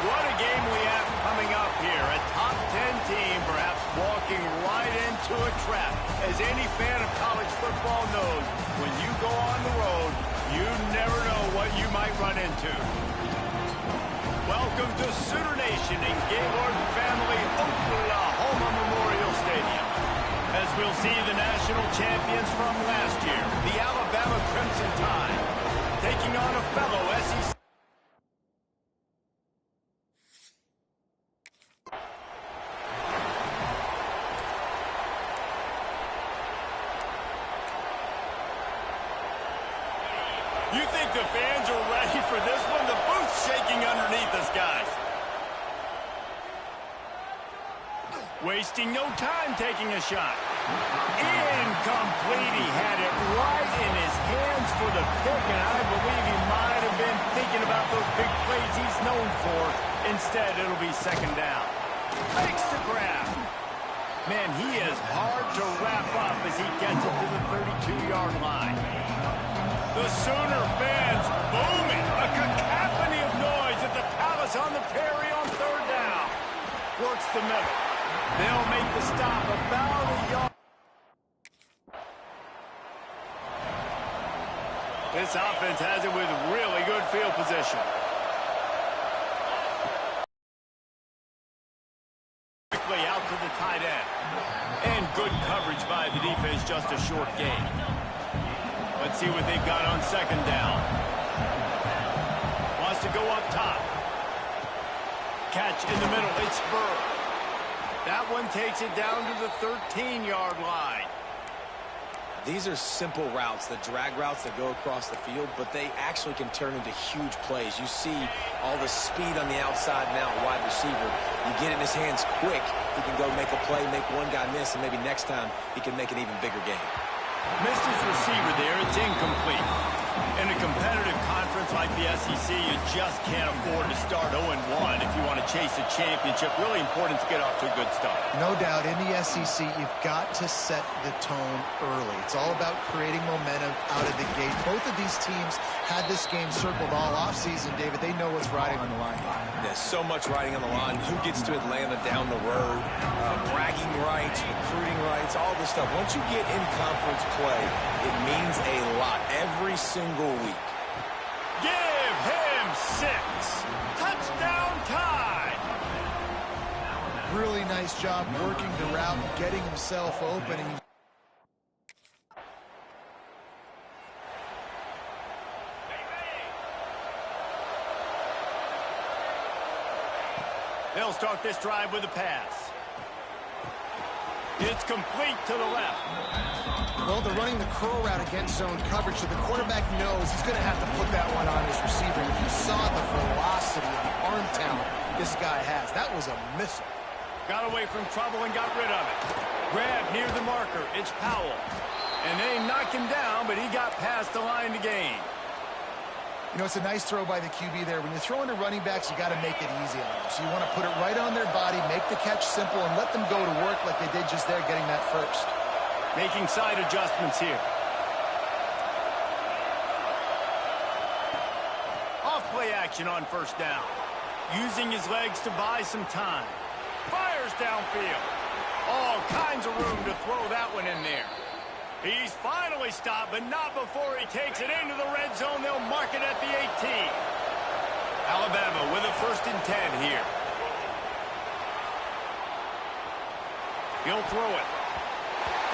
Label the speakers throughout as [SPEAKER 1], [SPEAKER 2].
[SPEAKER 1] What a game we have coming up here. A top 10 team perhaps walking right into a trap. As any fan of college football knows, when you go on the road, you never know what you might run into. Welcome to Sooner Nation in Gaylord Family Oklahoma Memorial Stadium. As we'll see the national champions from last year, the Alabama Crimson Tide, taking on a fellow SEC. You think the fans are ready for this one? The booth's shaking underneath us, guys. Wasting no time taking a shot. Incomplete. He had it right in his hands for the pick, and I believe he might have been thinking about those big plays he's known for. Instead, it'll be second down. Makes the grab. Man, he is hard to wrap up as he gets it to the 32-yard line. The Sooner fans booming. A cacophony of noise at the Palace on the Prairie on third down. Works the middle. They'll make the stop about a yard. This offense has it with really good field position. Quickly out to the tight end. And good coverage by the defense, just a short gain. Let's see what they've got on second down. Wants to go up top. Catch in the middle. It's Burr. That one takes it down to the 13-yard line.
[SPEAKER 2] These are simple routes, the drag routes that go across the field, but they actually can turn into huge plays. You see all the speed on the outside now, wide receiver. You get it in his hands quick, he can go make a play, make one guy miss, and maybe next time he can make an even bigger game.
[SPEAKER 1] Missed his receiver there. It's incomplete. In a competitive conference like the SEC, you just can't afford to start 0-1 if you want to chase a championship. Really important to get off to a good start.
[SPEAKER 3] No doubt, in the SEC, you've got to set the tone early. It's all about creating momentum out of the gate. Both of these teams had this game circled all offseason, David. They know what's riding on the line.
[SPEAKER 2] There's so much riding on the line. Who gets to Atlanta down the road? Bragging rights, recruiting rights, all this stuff. Once you get in conference play, it means a lot every single week.
[SPEAKER 1] Give him 6. Touchdown Tide.
[SPEAKER 3] Really nice job working the route and getting himself open.
[SPEAKER 1] They'll start this drive with a pass. It's complete to the left.
[SPEAKER 3] Well, they're running the curl route against zone coverage, so the quarterback knows he's going to have to put that one on his receiver. You saw the velocity and the arm talent this guy has. That was a missile.
[SPEAKER 1] Got away from trouble and got rid of it. Grab near the marker. It's Powell. And they knock him down, but he got past the line to gain.
[SPEAKER 3] You know, it's a nice throw by the QB there. When you're throwing to running backs, you got to make it easy on them. So you want to put it right on their body, make the catch simple, and let them go to work like they did just there, getting that first.
[SPEAKER 1] Making side adjustments here. Off play action on first down. Using his legs to buy some time. Fires downfield. All kinds of room to throw that one in there. He's finally stopped, but not before he takes it into the red zone. They'll mark it at the 18. Alabama with a 1st and 10 here. He'll throw it.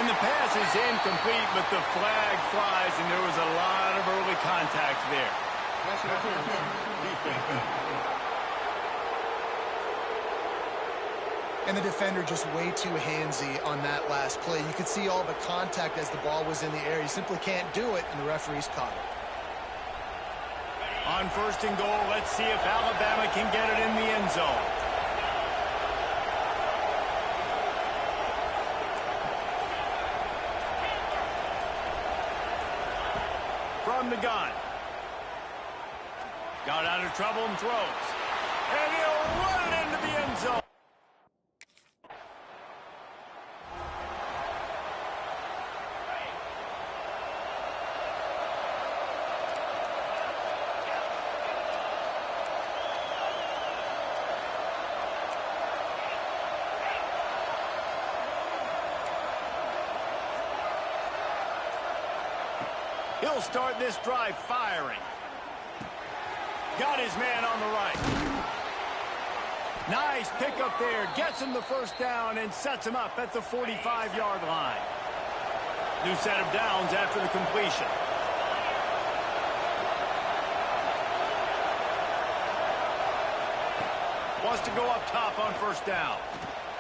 [SPEAKER 1] And the pass is incomplete, but the flag flies, and there was a lot of early contact there.
[SPEAKER 3] And the defender just way too handsy on that last play. You could see all the contact as the ball was in the air. You simply can't do it, and the referee's caught it.
[SPEAKER 1] On 1st and goal, let's see if Alabama can get it in the end zone. From the gun. Got out of trouble and throws. And he'll run it into the end zone. They'll start this drive firing. Got his man on the right. Nice pickup there. Gets him the first down and sets him up at the 45-yard line. New set of downs after the completion. Wants to go up top on first down.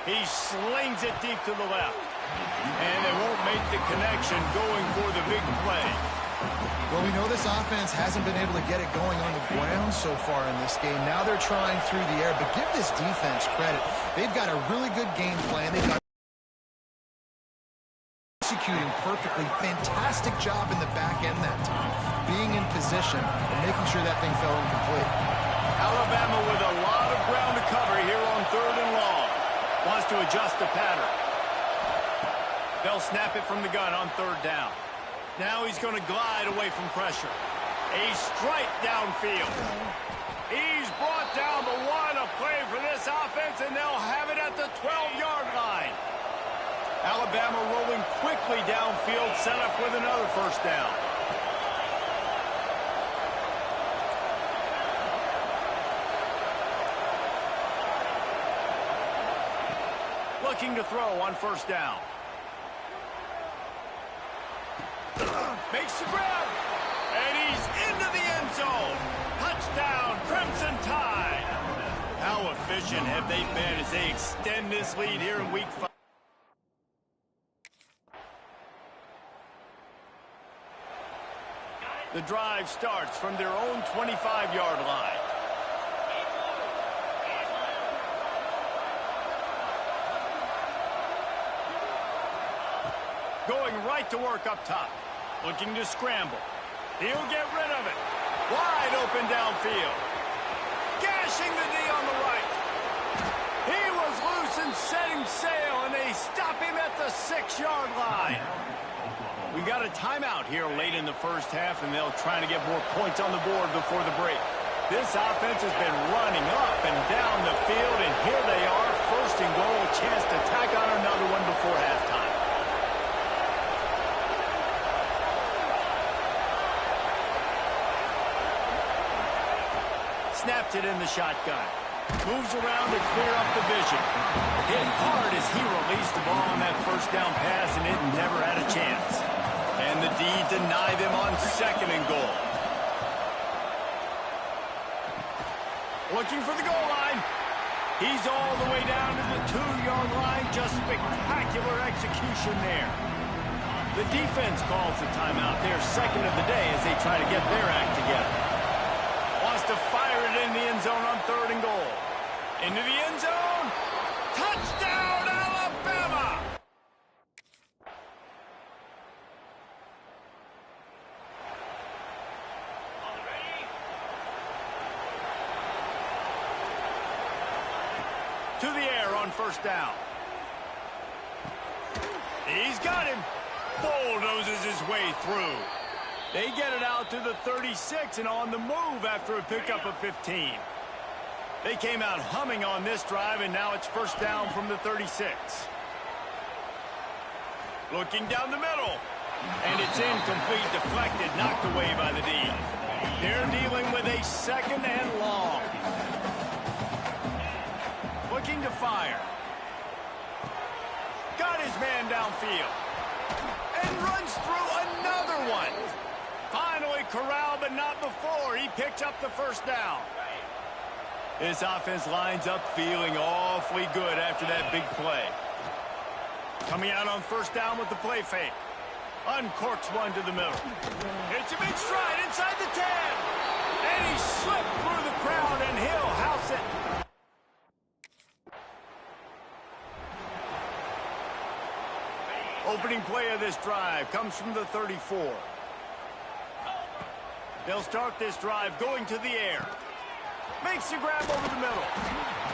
[SPEAKER 1] He slings it deep to the left. And they won't make the connection going for the big play.
[SPEAKER 3] Well, we know this offense hasn't been able to get it going on the ground so far in this game. Now they're trying through the air, but give this defense credit. They've got a really good game plan. They've got executing perfectly. Fantastic job in the back end that time, being in position and making sure that thing fell incomplete.
[SPEAKER 1] Alabama with a lot of ground to cover here on 3rd and long. Wants to adjust the pattern. They'll snap it from the gun on 3rd down. Now he's going to glide away from pressure. A strike downfield. He's brought down the one. A play for this offense, and they'll have it at the 12-yard line. Alabama rolling quickly downfield, set up with another first down. Looking to throw on first down. Makes the grab. And he's into the end zone. Touchdown, Crimson Tide. How efficient have they been as they extend this lead here in Week 5? The drive starts from their own 25-yard line. Going right to work up top. Looking to scramble. He'll get rid of it. Wide open downfield. Gashing the D on the right. He was loose and setting sail, and they stop him at the 6-yard line. We got a timeout here late in the first half, and they'll try to get more points on the board before the break. This offense has been running up and down the field, and here they are, 1st and goal, a chance to tack on another one before halftime. Snaps it in the shotgun. Moves around to clear up the vision. Hit hard as he released the ball on that first down pass, and it never had a chance. And the D deny them on 2nd and goal. Looking for the goal line. He's all the way down to the 2-yard line. Just spectacular execution there. The defense calls the timeout. They're 2nd of the day as they try to get their act together. Wants to fire it in the end zone on 3rd and goal. Into the end zone. Touchdown, Alabama! To the air on first down. He's got him. Bulldozes his way through. They get it out to the 36 and on the move after a pickup of 15. They came out humming on this drive, and now it's first down from the 36. Looking down the middle. And it's incomplete, deflected, knocked away by the D. They're dealing with a 2nd and long. Looking to fire. Got his man downfield. And runs through another one. Finally corralled, but not before. He picks up the first down. This offense lines up feeling awfully good after that big play. Coming out on first down with the play fake. Uncorks one to the middle. It's a big stride inside the 10. And he slipped through the crowd, and he'll house it. Opening play of this drive comes from the 34. They'll start this drive going to the air. Makes the grab over the middle.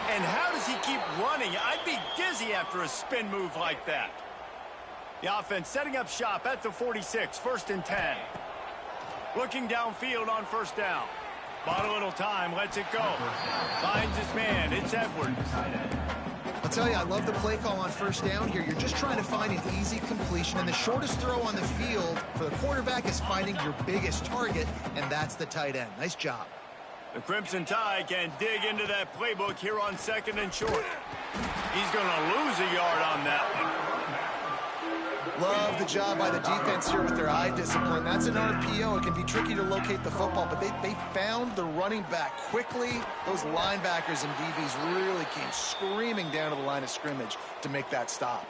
[SPEAKER 1] And how does he keep running? I'd be dizzy after a spin move like that. The offense setting up shop at the 46, 1st and 10. Looking downfield on first down. Bought a little time, lets it go. Finds his man, it's Edwards.
[SPEAKER 3] tell you, I love the play call on first down here. You're just trying to find an easy completion, and the shortest throw on the field for the quarterback is finding your biggest target, and that's the tight end. Nice job.
[SPEAKER 1] The Crimson Tide can dig into that playbook here on 2nd and short. He's going to lose a yard on that one.
[SPEAKER 3] Love the job by the defense here with their eye discipline. That's an RPO. It can be tricky to locate the football, but they found the running back quickly. Those linebackers and DBs really came screaming down to the line of scrimmage to make that stop.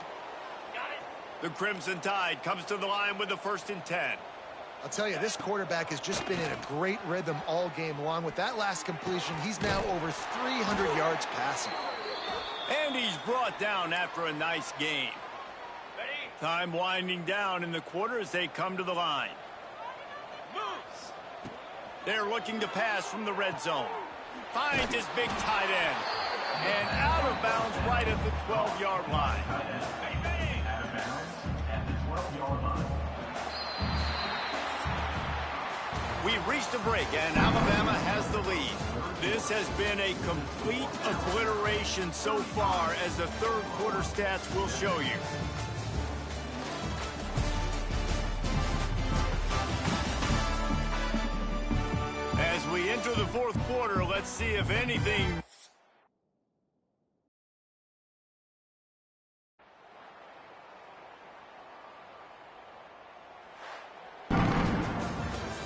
[SPEAKER 1] The Crimson Tide comes to the line with the 1st and 10.
[SPEAKER 3] I'll tell you, this quarterback has just been in a great rhythm all game long. With that last completion, he's now over 300 yards passing.
[SPEAKER 1] And he's brought down after a nice game. Time winding down in the quarter as they come to the line. Moves. They're looking to pass from the red zone. Finds his big tight end. And out of bounds right at the 12-yard line. We've reached a break, and Alabama has the lead. This has been a complete obliteration so far, as the third quarter stats will show you. As we enter the fourth quarter, let's see if anything...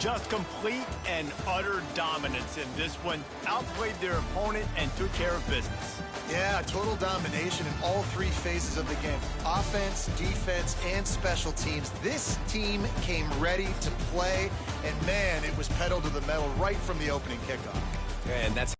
[SPEAKER 1] Just complete and utter dominance in this one. Outplayed their opponent and took care of business.
[SPEAKER 3] Yeah, total domination in all three phases of the game. Offense, defense, and special teams. This team came ready to play, and man, it was pedal to the metal right from the opening kickoff.
[SPEAKER 2] And that's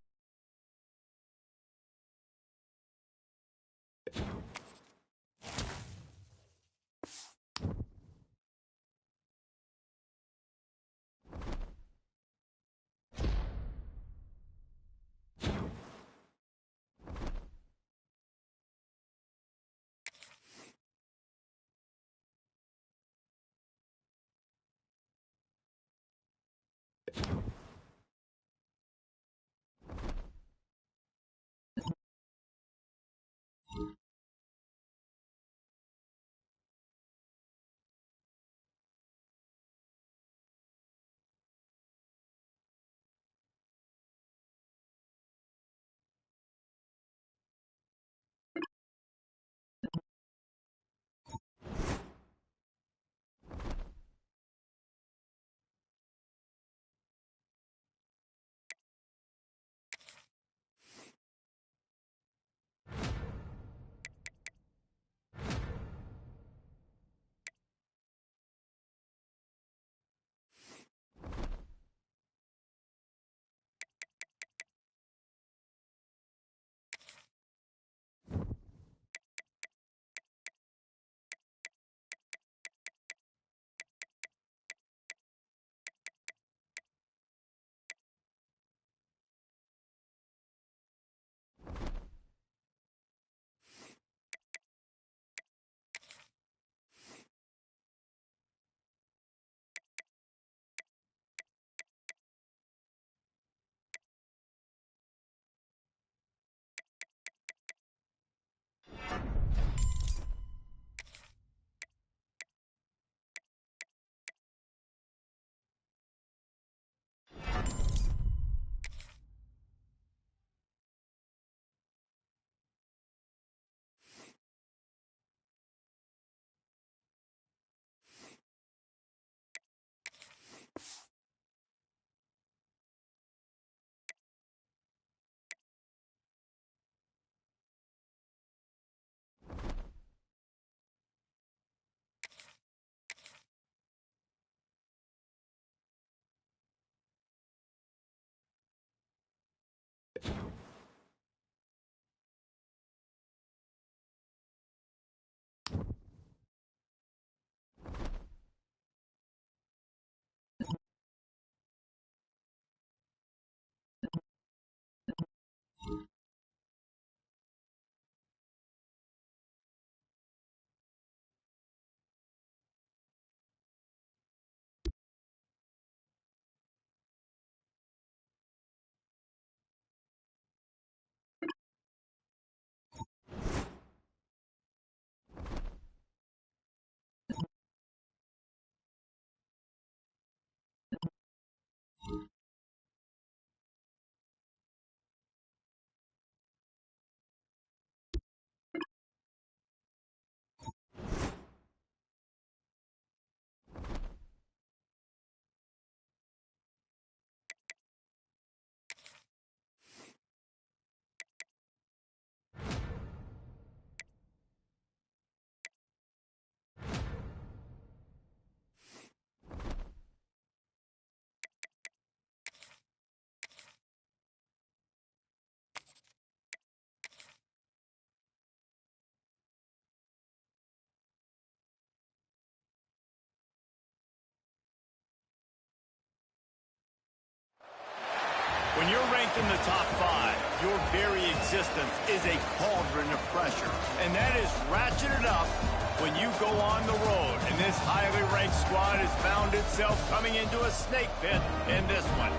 [SPEAKER 1] When you're ranked in the top 5, your very existence is a cauldron of pressure. And that is ratcheted up when you go on the road. And this highly ranked squad has found itself coming into a snake pit in this one.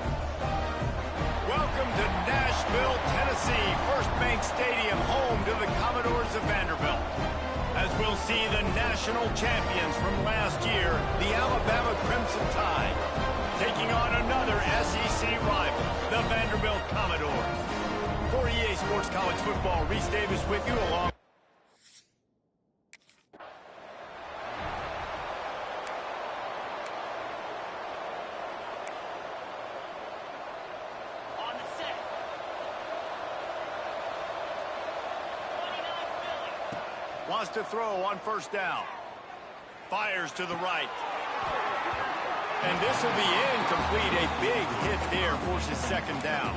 [SPEAKER 1] Welcome to Nashville, Tennessee, First Bank Stadium, home to the Commodores of Vanderbilt. As we'll see the national champions from last year, the Alabama Crimson Tide, taking on another SEC rival, the Vanderbilt Commodores. For EA Sports College Football, Reese Davis with you along. Wants to throw on first down. Fires to the right. And this will be incomplete. A big hit there forces second down.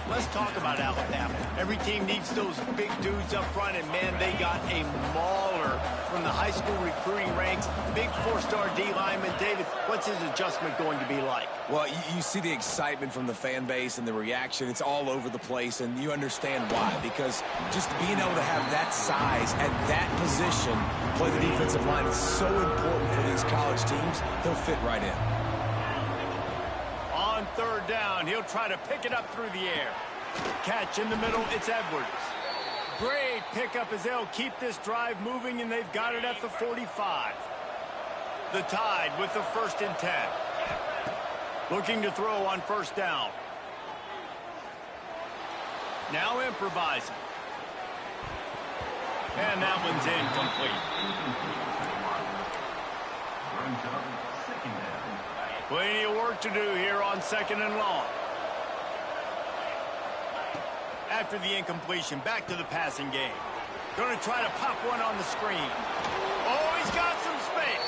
[SPEAKER 1] Let's talk about Alabama. Every team needs those big dudes up front, and man, they got a mauler from the high school recruiting ranks. Big 4-star D lineman. David, what's his adjustment going to be like?
[SPEAKER 2] Well, you see the excitement from the fan base and the reaction. It's all over the place, and you understand why. Because just being able to have that size at that position, play the defensive line, is so important for these college teams. He'll fit right in.
[SPEAKER 1] On third down, he'll try to pick it up through the air. Catch in the middle, it's Edwards. Great pickup as they'll keep this drive moving, and they've got it at the 45. The Tide with the 1st and 10. Looking to throw on first down. Now improvising. And that one's incomplete. Plenty of work to do here on 2nd and long. After the incompletion, back to the passing game. Going to try to pop one on the screen. Oh, he's got some space.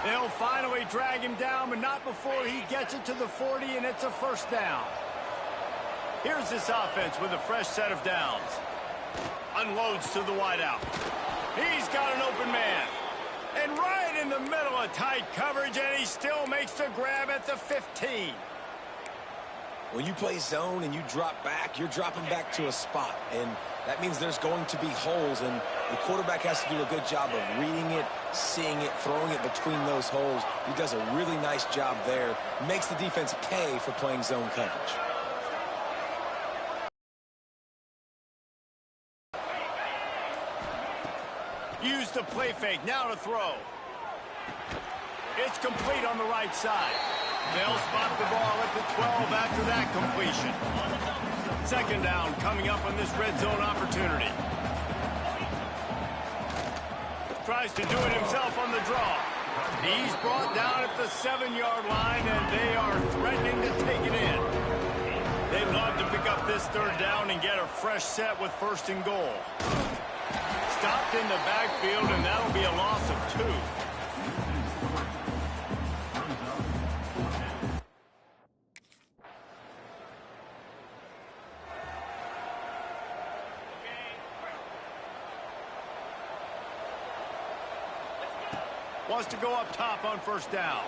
[SPEAKER 1] They'll finally drag him down, but not before he gets it to the 40, and it's a first down. Here's this offense with a fresh set of downs. Unloads to the wideout. He's got an open man. And right in the middle of tight coverage, and he still makes the grab at the 15.
[SPEAKER 2] When you play zone and you drop back, you're dropping back to a spot. And that means there's going to be holes, and the quarterback has to do a good job of reading it, seeing it, throwing it between those holes. He does a really nice job there. Makes the defense pay for playing zone coverage.
[SPEAKER 1] Use the play fake, now to throw. It's complete on the right side. They'll spot the ball at the 12 after that completion. 2nd down coming up on this red zone opportunity. Tries to do it himself on the draw. He's brought down at the 7-yard line, and they are threatening to take it in. They'd love to pick up this 3rd down and get a fresh set with 1st and goal. Stopped in the backfield, and that'll be a loss of 2. Wants to go up top on first down.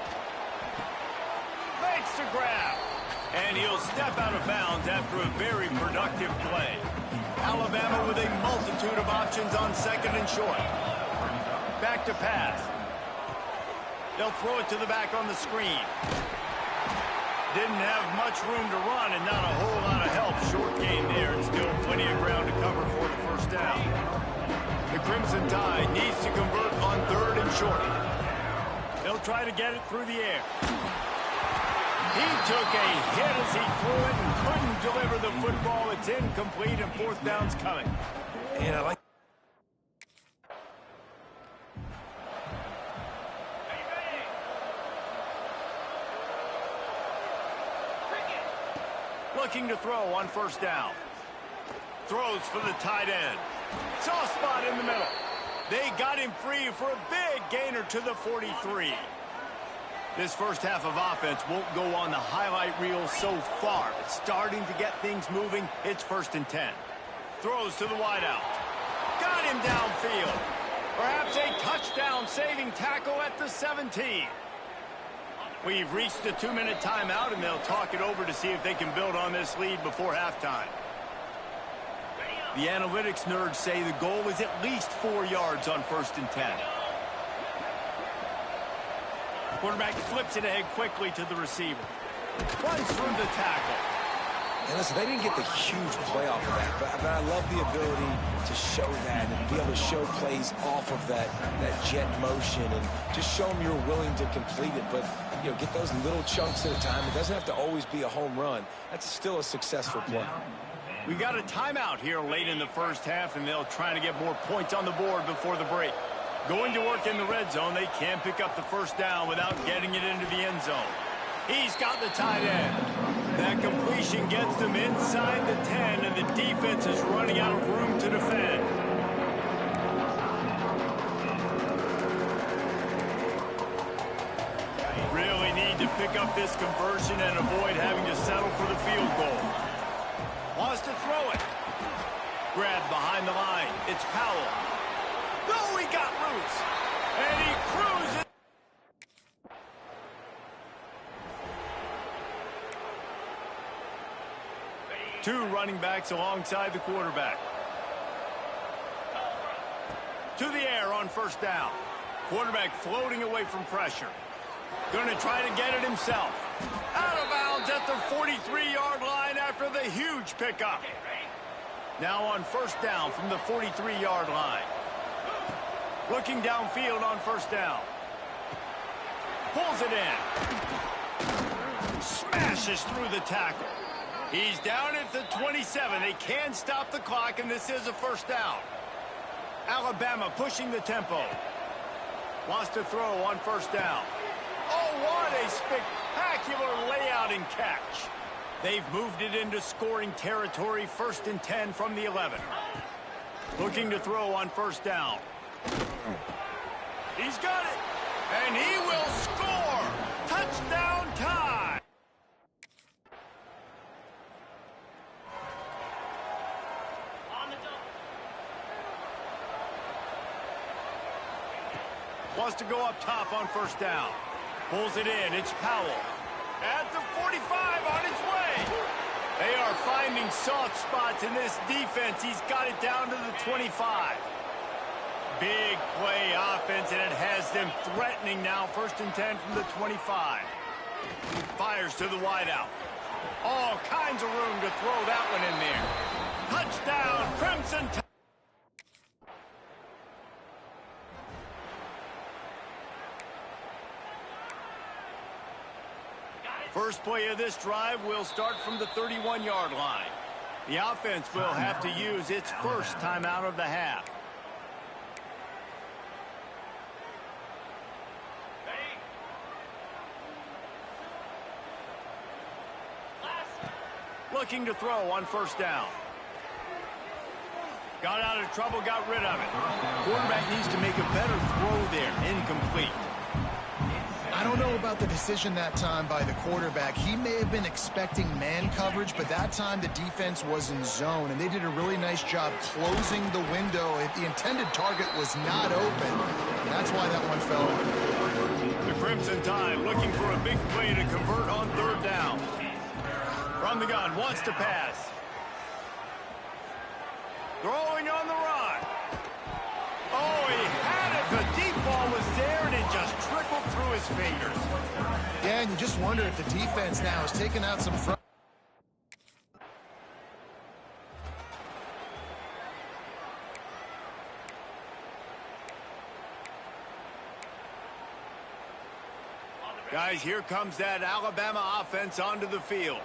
[SPEAKER 1] Makes the grab. And he'll step out of bounds after a very productive play. Alabama with a multitude of options on 2nd and short. Back to pass. They'll throw it to the back on the screen. Didn't have much room to run and not a whole lot of help. Short gain there, and still plenty of ground to cover for the first down. The Crimson Tide needs to convert on 3rd and short. They'll try to get it through the air. He took a hit as he threw it and couldn't deliver the football. It's incomplete, and 4th down's coming.
[SPEAKER 2] And I like
[SPEAKER 1] looking to throw on first down. Throws for the tight end. Soft spot in the middle. They got him free for a big gainer to the 43. This first half of offense won't go on the highlight reel so far. It's starting to get things moving. It's 1st and 10. Throws to the wideout. Got him downfield. Perhaps a touchdown-saving tackle at the 17. We've reached the 2-minute timeout, and they'll talk it over to see if they can build on this lead before halftime. The analytics nerds say the goal is at least 4 yards on 1st and 10. Quarterback flips it ahead quickly to the receiver. Runs through the tackle.
[SPEAKER 2] And listen, they didn't get the huge play off of that, but I love the ability to show that and be able to show plays off of that jet motion and just show them you're willing to complete it. But, you know, get those little chunks at a time. It doesn't have to always be a home run. That's still a successful play.
[SPEAKER 1] We got a timeout here late in the first half, and they'll try to get more points on the board before the break. Going to work in the red zone, they can't pick up the first down without getting it into the end zone. He's got the tight end. That completion gets them inside the 10, and the defense is running out of room to defend. Really need to pick up this conversion and avoid having to settle for the field goal. Wants to throw it. Grabbed behind the line. It's Powell. No, he got loose. And he cruises. Two running backs alongside the quarterback. To the air on 1st down. Quarterback floating away from pressure. Going to try to get it himself. Out of bounds at the 43-yard line after the huge pickup. Now on 1st down from the 43-yard line. Looking downfield on 1st down. Pulls it in. Smashes through the tackle. He's down at the 27. They can stop the clock, and this is a 1st down. Alabama pushing the tempo. Wants to throw on 1st down. Oh, what a spectacular layout and catch. They've moved it into scoring territory, 1st and 10 from the 11. Looking to throw on 1st down. He's got it, and he will score. Touchdown time. Wants to go up top on 1st down. Pulls it in. It's Powell. At the 45 on his way. They are finding soft spots in this defense. He's got it down to the 25. Big play offense, and it has them threatening now. 1st and 10 from the 25. Fires to the wideout. All kinds of room to throw that one in there. Touchdown, Crimson Tide. First play of this drive will start from the 31-yard line. The offense will have to use its first timeout of the half. Looking to throw on 1st down. Got out of trouble, got rid of it. Quarterback needs to make a better throw there. Incomplete.
[SPEAKER 3] I don't know about the decision that time by the quarterback. He may have been expecting man coverage, but that time the defense was in zone, and they did a really nice job closing the window. The intended target was not open, and that's why that one fell.
[SPEAKER 1] The Crimson Tide looking for a big play to convert on 3rd down. From the gun, wants to pass. Throwing on the run. Oh, he had it. The deep ball was there, and it just trickled through his fingers.
[SPEAKER 3] Yeah, and you just wonder if the defense now is taking out some front.
[SPEAKER 1] Guys, here comes that Alabama offense onto the field.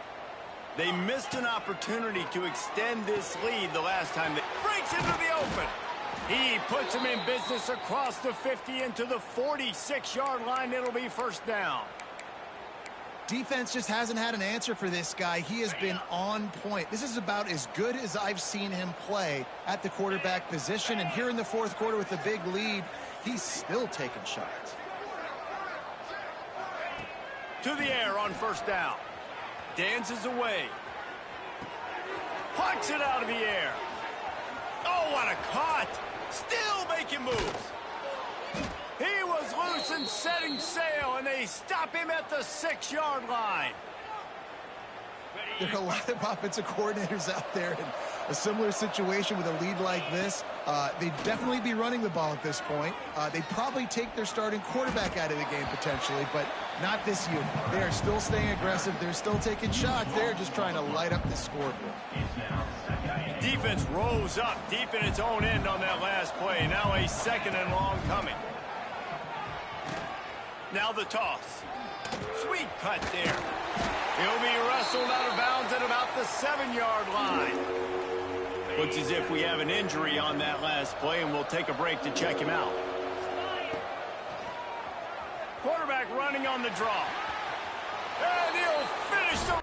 [SPEAKER 1] They missed an opportunity to extend this lead the last time. They breaks into the open. He puts him in business across the 50 into the 46-yard line. It'll be 1st down.
[SPEAKER 3] Defense just hasn't had an answer for this guy. He has been on point. This is about as good as I've seen him play at the quarterback position. And here in the 4th quarter with a big lead, he's still taking shots.
[SPEAKER 1] To the air on 1st down. Dances away. Plucks it out of the air. Oh, what a cut. Still making moves. He was loose and setting sail, and they stop him at the 6-yard line.
[SPEAKER 3] There are a lot of offensive coordinators out there in a similar situation with a lead like this. They'd definitely be running the ball at this point. They'd probably take their starting quarterback out of the game potentially, but not this unit. They are still staying aggressive. They're still taking shots. They're just trying to light up the scoreboard.
[SPEAKER 1] Defense rose up deep in its own end on that last play. Now a 2nd and long coming. Now the toss. Sweet cut there. He'll be wrestled out of bounds at about the 7-yard line. Looks as if we have an injury on that last play, and we'll take a break to check him out. Quarterback running on the draw. And he'll finish the...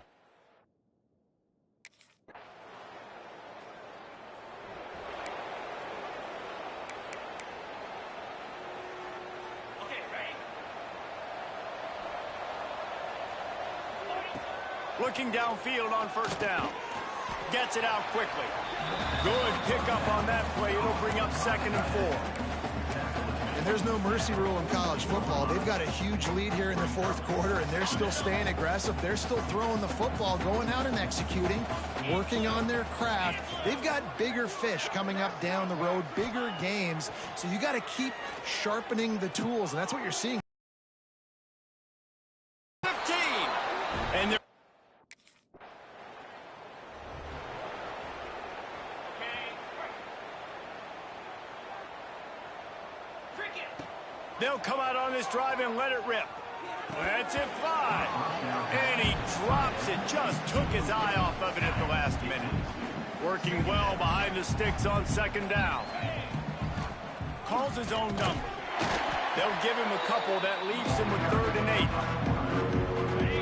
[SPEAKER 1] Looking downfield on 1st down. Gets it out quickly. Good pickup on that play. It'll bring up 2nd and 4.
[SPEAKER 3] And there's no mercy rule in college football. They've got a huge lead here in the 4th quarter, and they're still staying aggressive. They're still throwing the football, going out and executing, working on their craft. They've got bigger fish coming up down the road, bigger games. So you got to keep sharpening the tools, and that's what you're seeing.
[SPEAKER 1] 15. And they're... They'll come out on this drive and let it rip. Lets it fly. And he drops it. Just took his eye off of it at the last minute. Working well behind the sticks on 2nd down. Calls his own number. They'll give him a couple that leaves him with 3rd and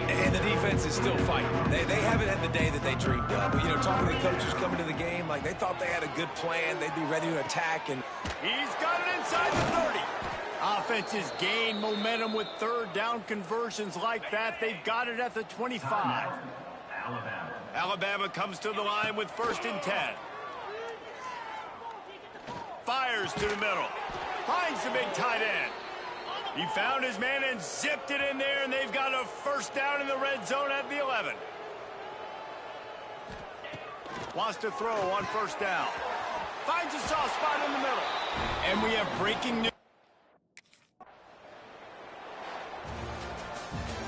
[SPEAKER 1] 8.
[SPEAKER 2] And the defense is still fighting. They haven't had the day that they dreamed of. You know, talking to the coaches coming to the game, like they thought they had a good plan. They'd be ready to attack. And
[SPEAKER 1] he's got it inside the 30. Offenses gain momentum with 3rd down conversions like that. They've got it at the 25. Alabama comes to the line with 1st and 10. Fires to the middle. Finds the big tight end. He found his man and zipped it in there, and they've got a 1st down in the red zone at the 11. Wants to throw on 1st down. Finds a soft spot in the middle. And we have breaking news.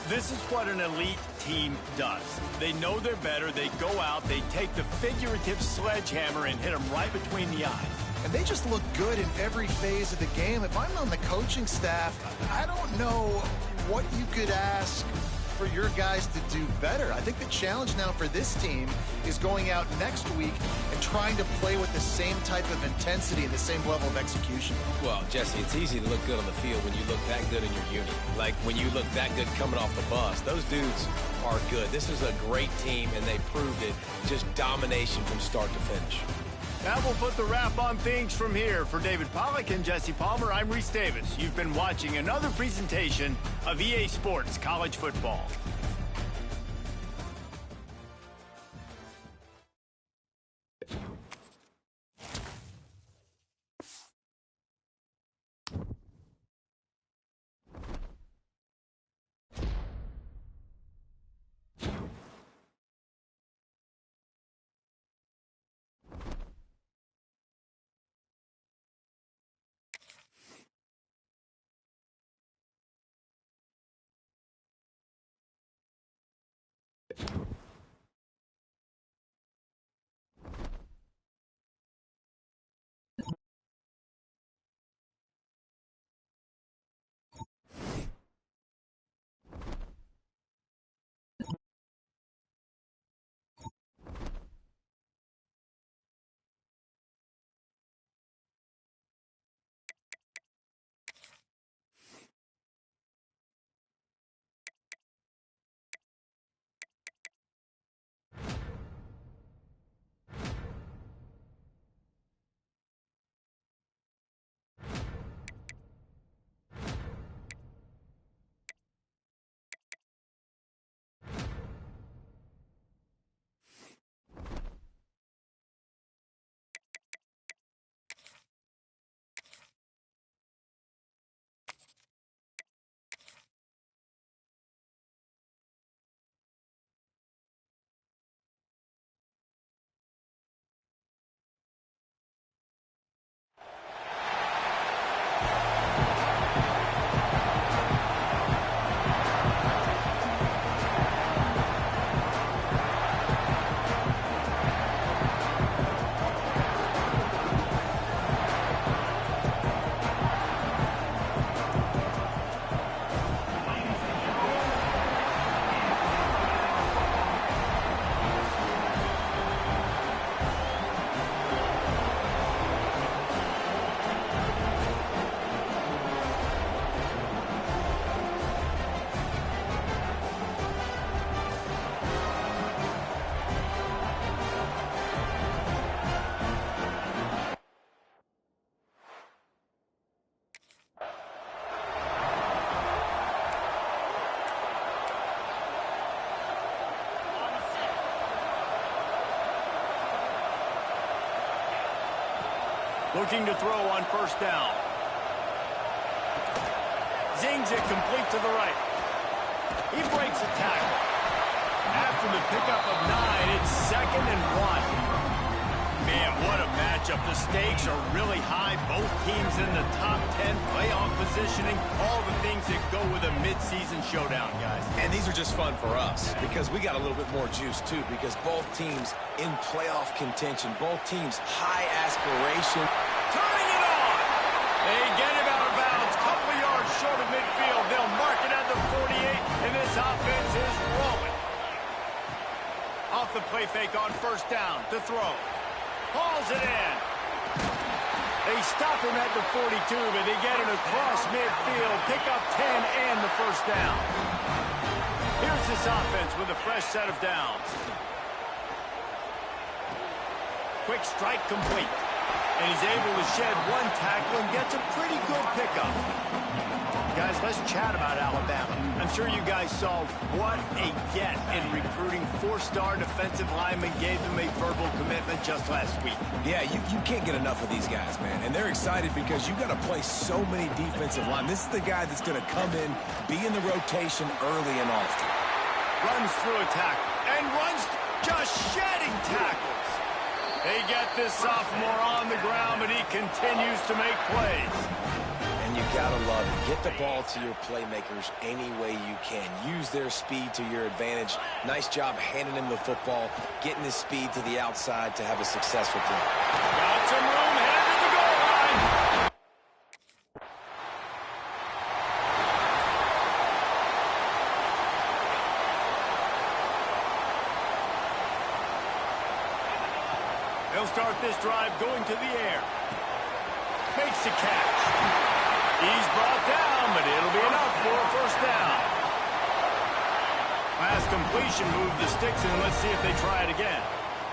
[SPEAKER 1] This is what an elite team does. They know they're better. They go out. They take the figurative sledgehammer and hit them right between the eyes.
[SPEAKER 3] And they just look good in every phase of the game. If I'm on the coaching staff, I don't know what you could ask for your guys to do better. I think the challenge now for this team is going out next week and trying to play with the same type of intensity and the same level of execution.
[SPEAKER 2] well, Jesse, it's easy to look good on the field when you look that good in your unit. Like when you look that good coming off the bus. Those dudes are good. This is a great team, and they proved it. Just domination from start to finish.
[SPEAKER 1] That will put the wrap on things from here. For David Pollack and Jesse Palmer, I'm Reese Davis. You've been watching another presentation of EA Sports College Football. Looking to throw on first down. Zings it complete to the right. He breaks a tackle. After the pickup of 9, it's 2nd and 1. Man, what a matchup. The stakes are really high. Both teams in the top 10, playoff positioning, all the things that go with a midseason showdown, guys.
[SPEAKER 2] And these are just fun for us because we got a little bit more juice, too, because both teams in playoff contention, both teams high aspiration.
[SPEAKER 1] Turning it on! They get him out of bounds. Couple yards short of midfield. They'll mark it at the 48, and this offense is rolling. Off the play fake on first down to throw. Hauls it in. They stop him at the 42, but they get it across midfield. Pick up 10 and the first down. Here's this offense with a fresh set of downs. Quick strike complete. And he's able to shed one tackle and gets a pretty good pickup. Guys, let's chat about Alabama. I'm sure you guys saw what a get in recruiting. 4-star defensive linemen gave them a verbal commitment just last week.
[SPEAKER 2] Yeah, you can't get enough of these guys, man. And they're excited because you got to play so many defensive line. This is the guy that's going to come in, be in the rotation early and often.
[SPEAKER 1] Runs through a tackle and runs just shedding tackles. They get this sophomore on the ground, but he continues to make plays.
[SPEAKER 2] And you gotta love it. Get the ball to your playmakers any way you can. Use their speed to your advantage. Nice job handing him the football, getting his speed to the outside to have a successful play.
[SPEAKER 1] Got some room, headed to the goal line. They'll start this drive going to the air. Makes the catch. He's brought down, but it'll be enough for a first down. Pass completion, move the sticks, and let's see if they try it again.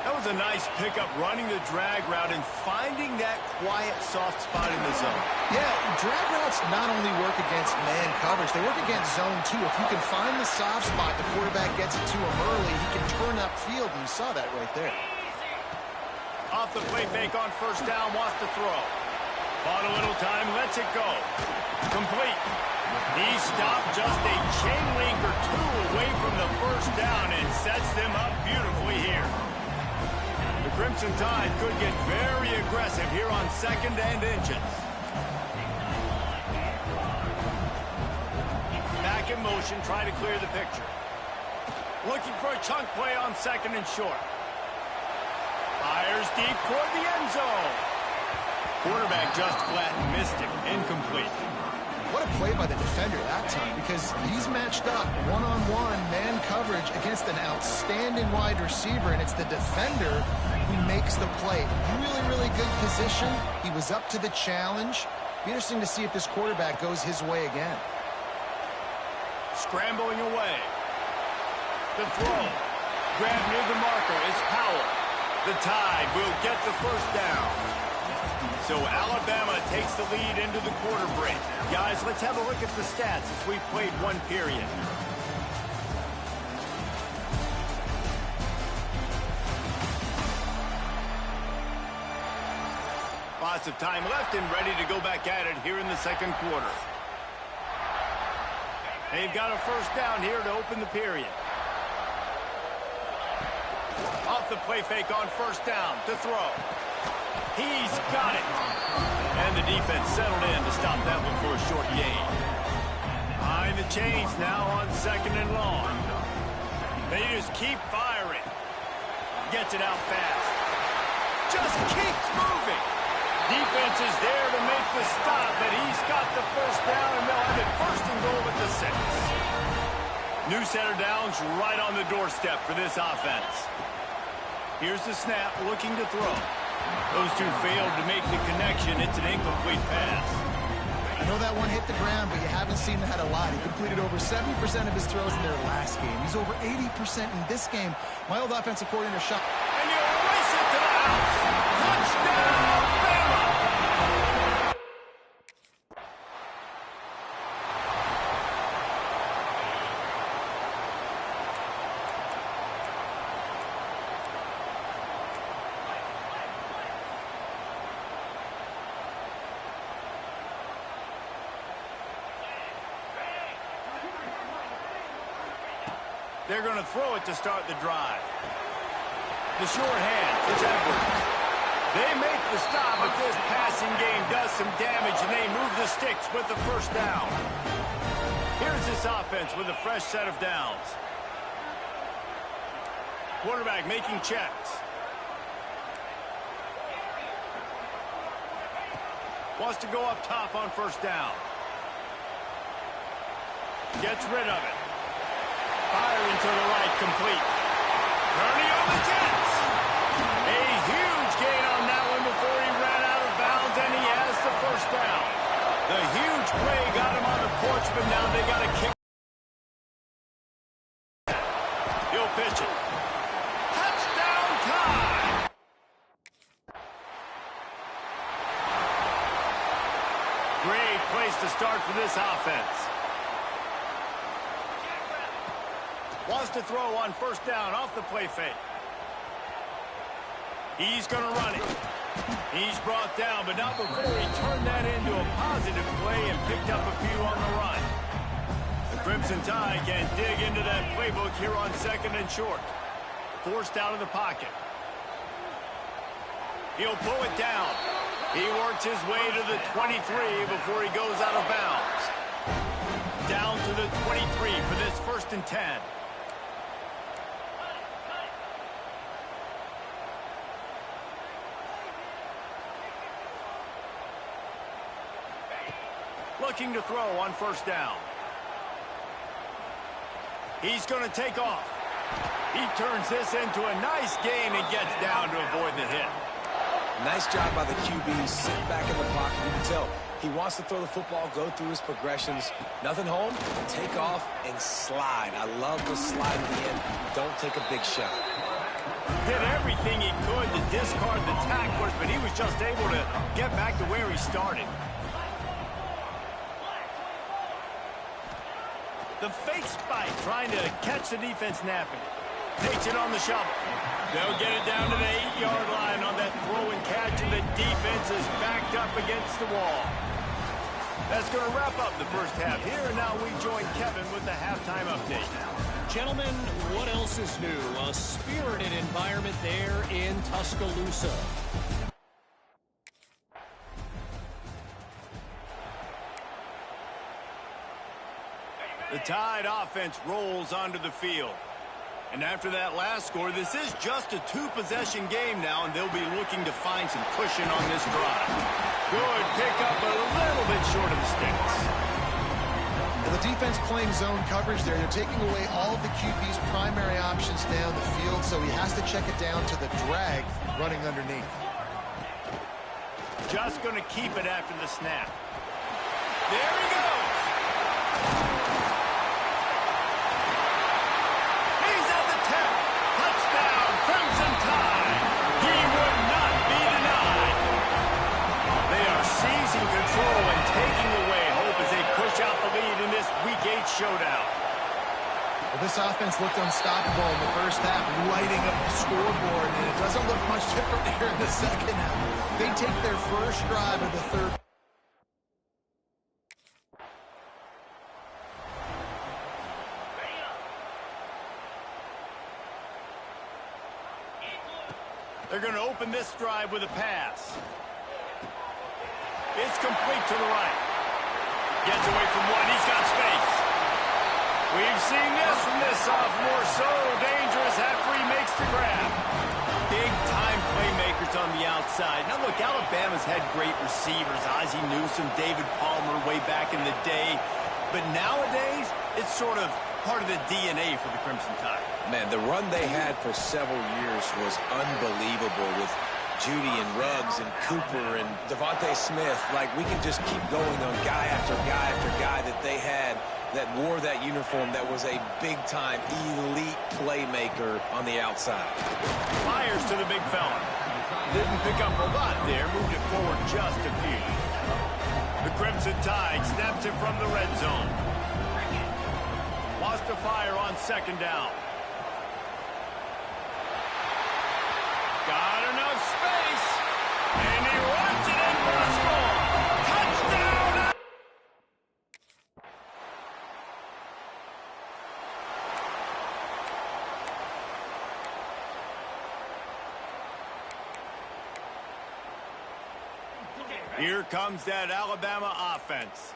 [SPEAKER 1] That was a nice pickup, running the drag route and finding that quiet, soft spot in the zone.
[SPEAKER 3] Yeah, drag routes not only work against man coverage, they work against zone too. If you can find the soft spot, the quarterback gets it to him early, he can turn upfield, and you saw that right there.
[SPEAKER 1] Off the play fake on first down, wants to throw. Bought a little time, lets it go. Complete. He stopped just a chain link or two away from the first down and sets them up beautifully here. The Crimson Tide could get very aggressive here on 2nd and inches. Back in motion, try to clear the picture. Looking for a chunk play on 2nd and short. Fires deep toward the end zone. Quarterback just flat and missed it. Incomplete.
[SPEAKER 3] What a play by the defender that time, because he's matched up one-on-one man coverage against an outstanding wide receiver, and it's the defender who makes the play. Really, really good position. He was up to the challenge. Be interesting to see if this quarterback goes his way again.
[SPEAKER 1] Scrambling away. The throw. Grab near the marker. It's Powell. The Tide will get the first down. So Alabama takes the lead into the quarter break. Guys, let's have a look at the stats as we've played one period. Lots of time left and ready to go back at it here in the second quarter. They've got a first down here to open the period. Off the play fake on first down to throw. He's got it. And the defense settled in to stop that one for a short gain. Behind the chains now on 2nd and long. They just keep firing. Gets it out fast. Just keeps moving. Defense is there to make the stop, but he's got the first down, and they'll have it 1st and goal at the 6. New set of downs right on the doorstep for this offense. Here's the snap, looking to throw. Those two failed to make the connection. It's an incomplete pass.
[SPEAKER 3] I know that one hit the ground, but you haven't seen that a lot. He completed over 70% of his throws in their last game. He's over 80% in this game. My old offensive coordinator shot.
[SPEAKER 1] And you race it to the house. Touchdown, Bama! They're going to throw it to start the drive. The short hand, it's Edwards. They make the stop, but this passing game does some damage, and they move the sticks with the first down. Here's this offense with a fresh set of downs. Quarterback making checks. Wants to go up top on first down. Gets rid of it. Firing to the right, complete. Turning on the Jets. A huge gain on that one before he ran out of bounds, and he has the first down. The huge play got him on the porch, but now they got to kick. He'll pitch it. Touchdown time! Great place to start for this offense. Wants to throw on first down off the play fake. He's going to run it. He's brought down, but not before he turned that into a positive play and picked up a few on the run. The Crimson Tide can dig into that playbook here on second and short. Forced out of the pocket. He'll pull it down. He works his way to the 23 before he goes out of bounds. Down to the 23 for this 1st and 10. Looking to throw on first down. He's going to take off. He turns this into a nice gain and gets down to avoid the hit.
[SPEAKER 2] Nice job by the QB, sitting back in the pocket. You can tell he wants to throw the football, go through his progressions. Nothing home, take off, and slide. I love the slide at the end. Don't take a big shot.
[SPEAKER 1] Did everything he could to discard the tacklers, but he was just able to get back to where he started. The fake spike, trying to catch the defense napping. Takes it on the shovel. They'll get it down to the 8-yard line on that throw and catch, and the defense is backed up against the wall. That's going to wrap up the first half here, and now we join Kevin with the halftime update.
[SPEAKER 4] Gentlemen, what else is new? A spirited environment there in Tuscaloosa.
[SPEAKER 1] The Tide offense rolls onto the field. And after that last score, this is just a two-possession game now, and they'll be looking to find some cushion on this drive. Good pickup, but a little bit short of the sticks.
[SPEAKER 3] And the defense playing zone coverage there. They're taking away all of the QB's primary options down the field, so he has to check it down to the drag running underneath.
[SPEAKER 1] Just going to keep it after the snap. There he goes. Crimson Tide. He would not be denied. They are seizing control and taking away hope as they push out the lead in this Week 8 showdown.
[SPEAKER 3] Well, this offense looked unstoppable in the first half, lighting up the scoreboard, and it doesn't look much different here in the second half. They take their first drive of the third.
[SPEAKER 1] They're going to open this drive with a pass. It's complete to the right. Gets away from one. He's got space. We've seen this from this sophomore. So dangerous after he makes the grab. Big-time playmakers on the outside. Now, look, Alabama's had great receivers. Ozzie Newsome, David Palmer way back in the day. But nowadays, it's sort of part of the DNA for the Crimson Tide.
[SPEAKER 2] Man, the run they had for several years was unbelievable with Judy and Ruggs and Cooper and Devontae Smith. Like, we can just keep going on guy after guy after guy that they had that wore that uniform that was a big-time elite playmaker on the outside.
[SPEAKER 1] Fires to the big fella. Didn't pick up a lot there. Moved it forward just a few. The Crimson Tide snaps it from the red zone. Wants to fire on second down. Got enough space, and he runs it in for a score. Touchdown! Here comes that Alabama offense.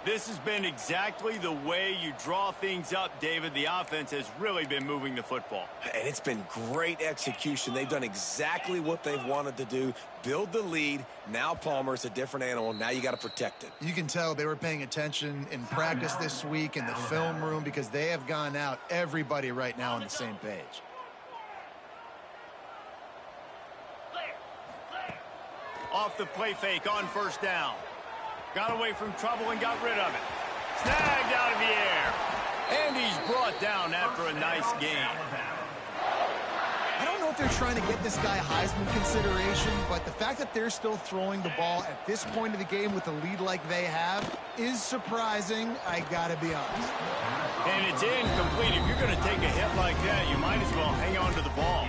[SPEAKER 1] This has been exactly the way you draw things up, David. The offense has really been moving the football.
[SPEAKER 2] And it's been great execution. They've done exactly what they've wanted to do. Build the lead. Now Palmer's a different animal. Now you got to protect it.
[SPEAKER 3] You can tell they were paying attention in practice this week in the film room because they have gone out, everybody right now on the same page.
[SPEAKER 1] Off the play fake on first down. Got away from trouble and got rid of it. Snagged out of the air. And he's brought down after a nice gain.
[SPEAKER 3] I don't know if they're trying to get this guy Heisman consideration, but the fact that they're still throwing the ball at this point of the game with a lead like they have is surprising, I gotta be honest.
[SPEAKER 1] And it's incomplete. If you're going to take a hit like that, you might as well hang on to the ball.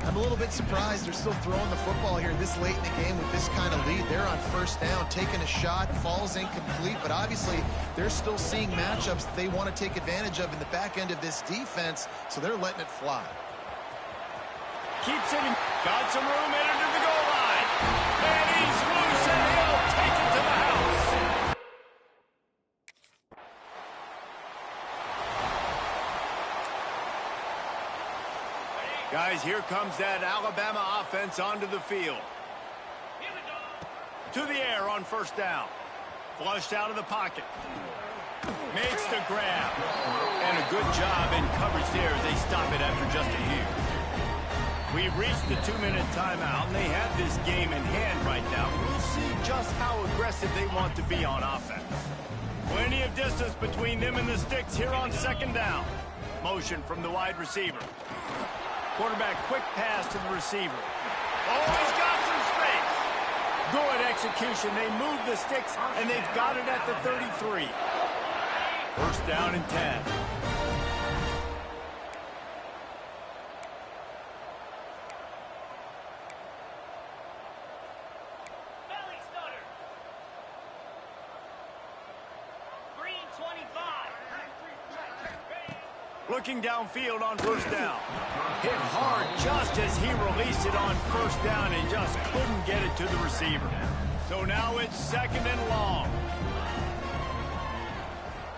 [SPEAKER 3] I'm a little bit surprised they're still throwing the football here this late in the game with this kind of lead. They're on first down, taking a shot, falls incomplete, but obviously they're still seeing matchups that they want to take advantage of in the back end of this defense, so they're letting it fly.
[SPEAKER 1] Keeps it in. Got some room in under the goal line. And he's loose and he'll take it to the house. Guys, here comes that Alabama offense onto the field. To the air on first down. Flushed out of the pocket. Makes the grab. And a good job in coverage there as they stop it after just a few. We've reached the 2-minute timeout, and they have this game in hand right now. We'll see just how aggressive they want to be on offense. Plenty of distance between them and the sticks here on second down. Motion from the wide receiver. Quarterback quick pass to the receiver. Oh, he's got some space. Good execution. They move the sticks, and they've got it at the 33. First down and 10. Looking downfield on first down. Hit hard just as he released it on first down and just couldn't get it to the receiver. So now it's second and long.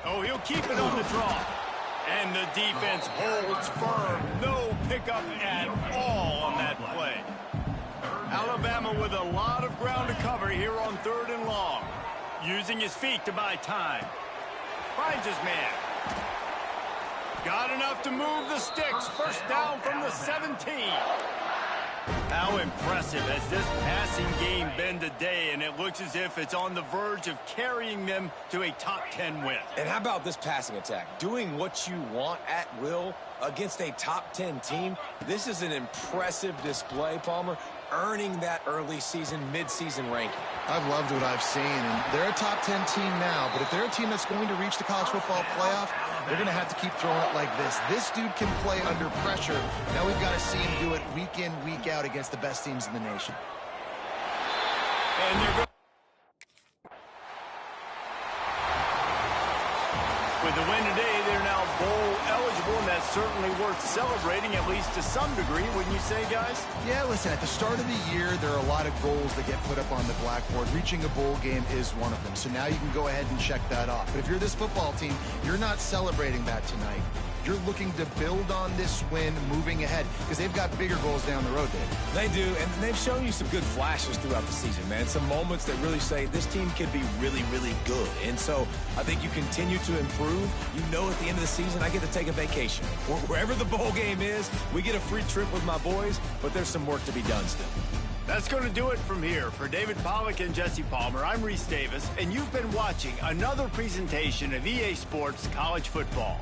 [SPEAKER 1] Oh, he'll keep it on the draw. And the defense holds firm. No pickup at all on that play. Alabama with a lot of ground to cover here on third and long. Using his feet to buy time. Finds his man. Got enough to move the sticks. First down from the 17. How impressive has this passing game been today, and it looks as if it's on the verge of carrying them to a top 10 win.
[SPEAKER 2] And how about this passing attack? Doing what you want at will against a top 10 team. This is an impressive display, Palmer, earning that early season, mid-season ranking.
[SPEAKER 3] I've loved what I've seen, and they're a top 10 team now, but if they're a team that's going to reach the college football playoff, they're going to have to keep throwing it like this. This dude can play under pressure. Now we've got to see him do it week in, week out against the best teams in the nation.
[SPEAKER 1] And they're going with the win today, they're now bowl eligible, and that's certainly worth celebrating, at least to some degree, wouldn't you say, guys?
[SPEAKER 3] Yeah, listen, at the start of the year, there are a lot of goals that get put up on the blackboard. Reaching a bowl game is one of them, so now you can go ahead and check that off. But if you're this football team, you're not celebrating that tonight. You're looking to build on this win moving ahead because they've got bigger goals down the road, Dave.
[SPEAKER 2] They do, and they've shown you some good flashes throughout the season, man. Some moments that really say this team could be really, really good. And so I think you continue to improve. You know at the end of the season, I get to take a vacation. Wherever the bowl game is, we get a free trip with my boys, but there's some work to be done still.
[SPEAKER 1] That's going to do it from here. For David Pollack and Jesse Palmer, I'm Reese Davis, and you've been watching another presentation of EA Sports College Football.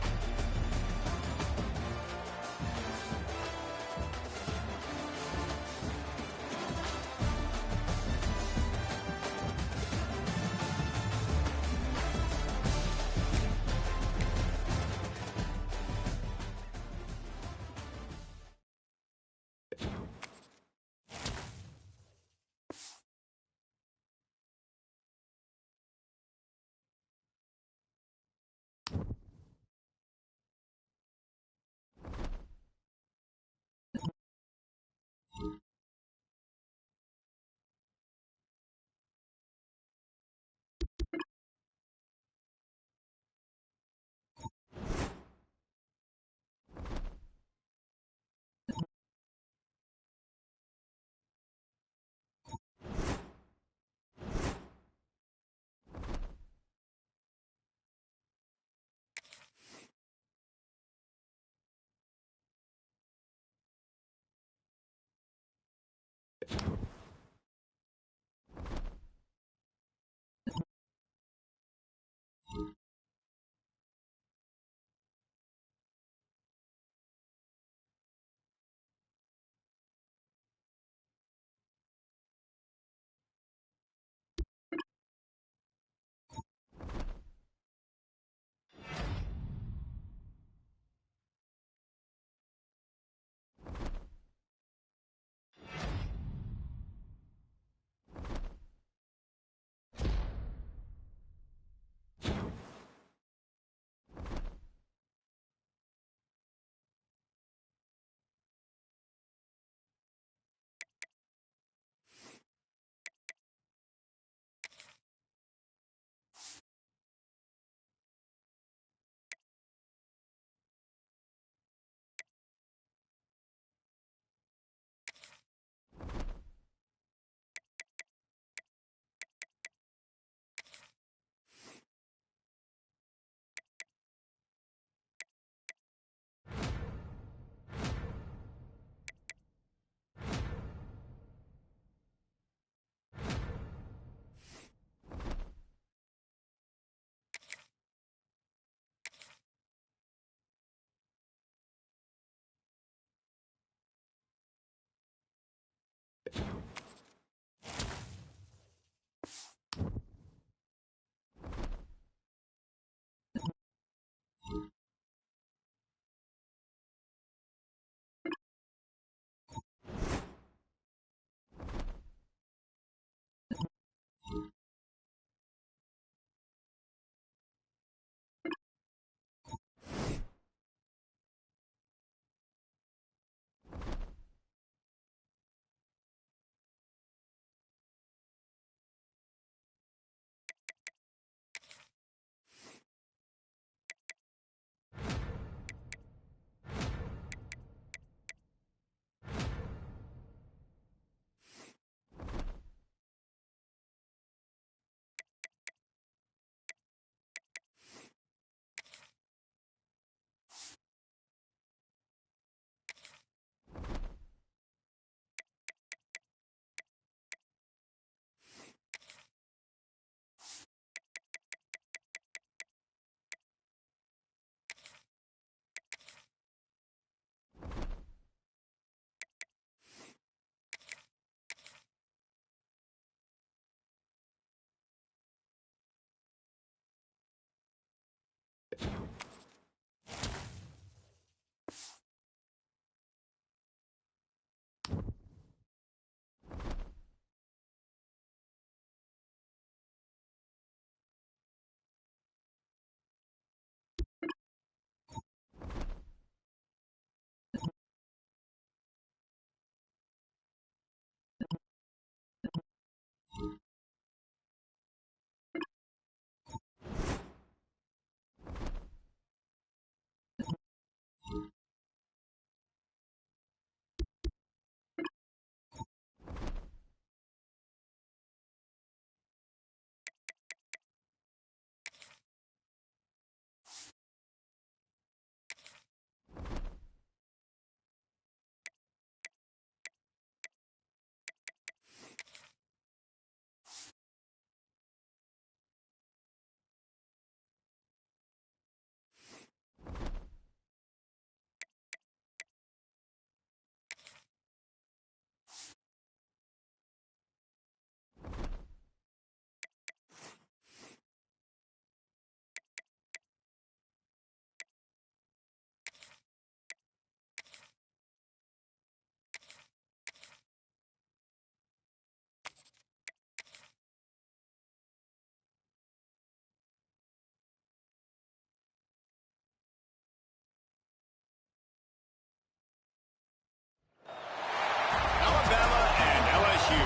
[SPEAKER 1] Alabama and LSU.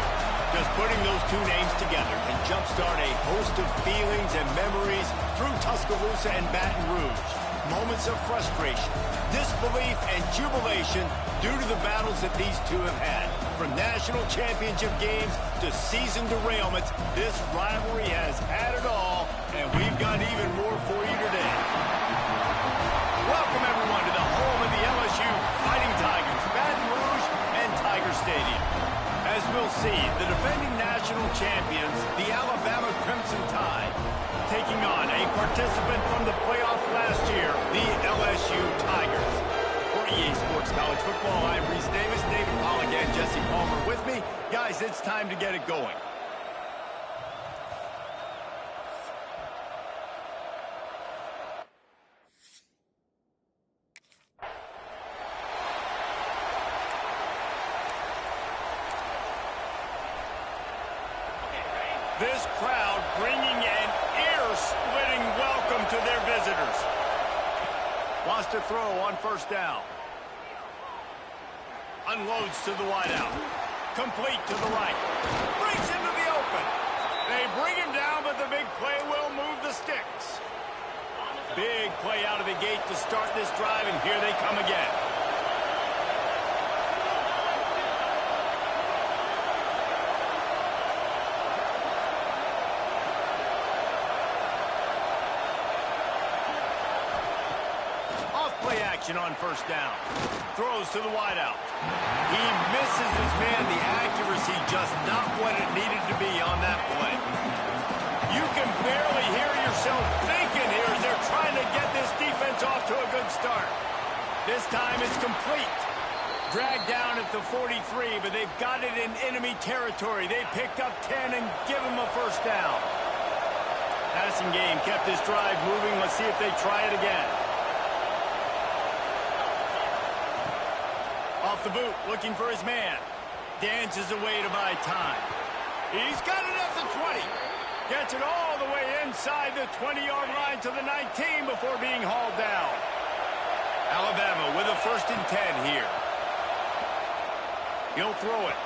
[SPEAKER 1] Just putting those two names together can jumpstart a host of feelings and memories through Tuscaloosa and Baton Rouge. Moments of frustration, disbelief, and jubilation due to the battles that these two have had. From national championship games to season derailments, this rivalry has had it all, and we've got even more for you today. Welcome, everyone, to the home of the LSU Fighting Tigers, Baton Rouge and Tiger Stadium. As we'll see, the defending national champions, the Alabama Crimson Tide, taking on a participant from the playoff last year, the LSU Tigers. For EA Sports College Football, I'm Reese Davis, David Pollock, and Jesse Palmer with me. Guys, it's time to get it going. This crowd bringing an ear-splitting welcome to their visitors. Wants to throw on first down. Unloads to the wideout. Complete to the right. Brings into the open. They bring him down, but the big play will move the sticks. Big play out of the gate to start this drive, and here they come again. On first down. Throws to the wideout. He misses his man. The accuracy just not what it needed to be on that play. You can barely hear yourself thinking here as they're trying to get this defense off to a good start. This time it's complete. Dragged down at the 43, but they've got it in enemy territory. They picked up 10 and give him a first down. Passing game kept this drive moving. Let's see if they try it again. Off the boot, looking for his man. Dances away to buy time. He's got it at the 20. Gets it all the way inside the 20-yard line to the 19 before being hauled down. Alabama with a 1st and 10 here. He'll throw it.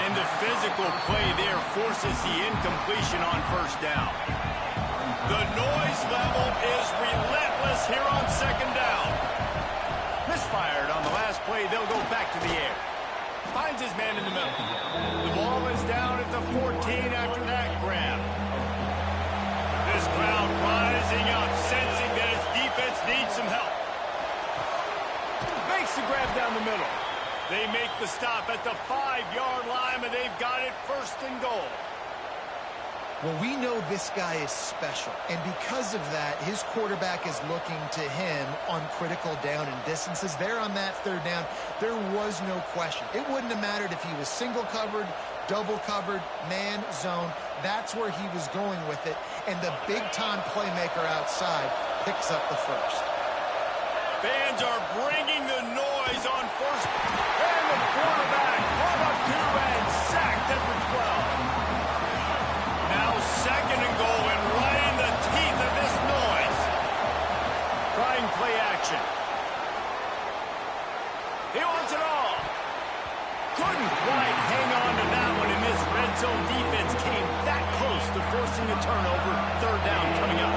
[SPEAKER 1] And the physical play there forces the incompletion on first down. The noise level is relentless here on 2nd down. Misfired on the last play. They'll go back to the air. Finds his man in the middle. The ball is down at the 14 after that grab. This crowd rising up, sensing that its defense needs some help. Makes the grab down the middle. They make the stop at the 5-yard line, and they've got it 1st and goal.
[SPEAKER 3] Well, we know this guy is special, and because of that, his quarterback is looking to him on critical down and distances. There on that 3rd down, there was no question. It wouldn't have mattered if he was single covered, double covered, man, zone. That's where he was going with it, and the big-time playmaker outside picks up the first.
[SPEAKER 1] Fans are bringing the noise on first. And the quarterback brought up 2 and sacked at the 12. Now 2nd and goal and right in the teeth of this noise. Trying play action. He wants it all. Couldn't quite hang on to that one, and this red zone defense came that close to forcing a turnover. 3rd down coming up.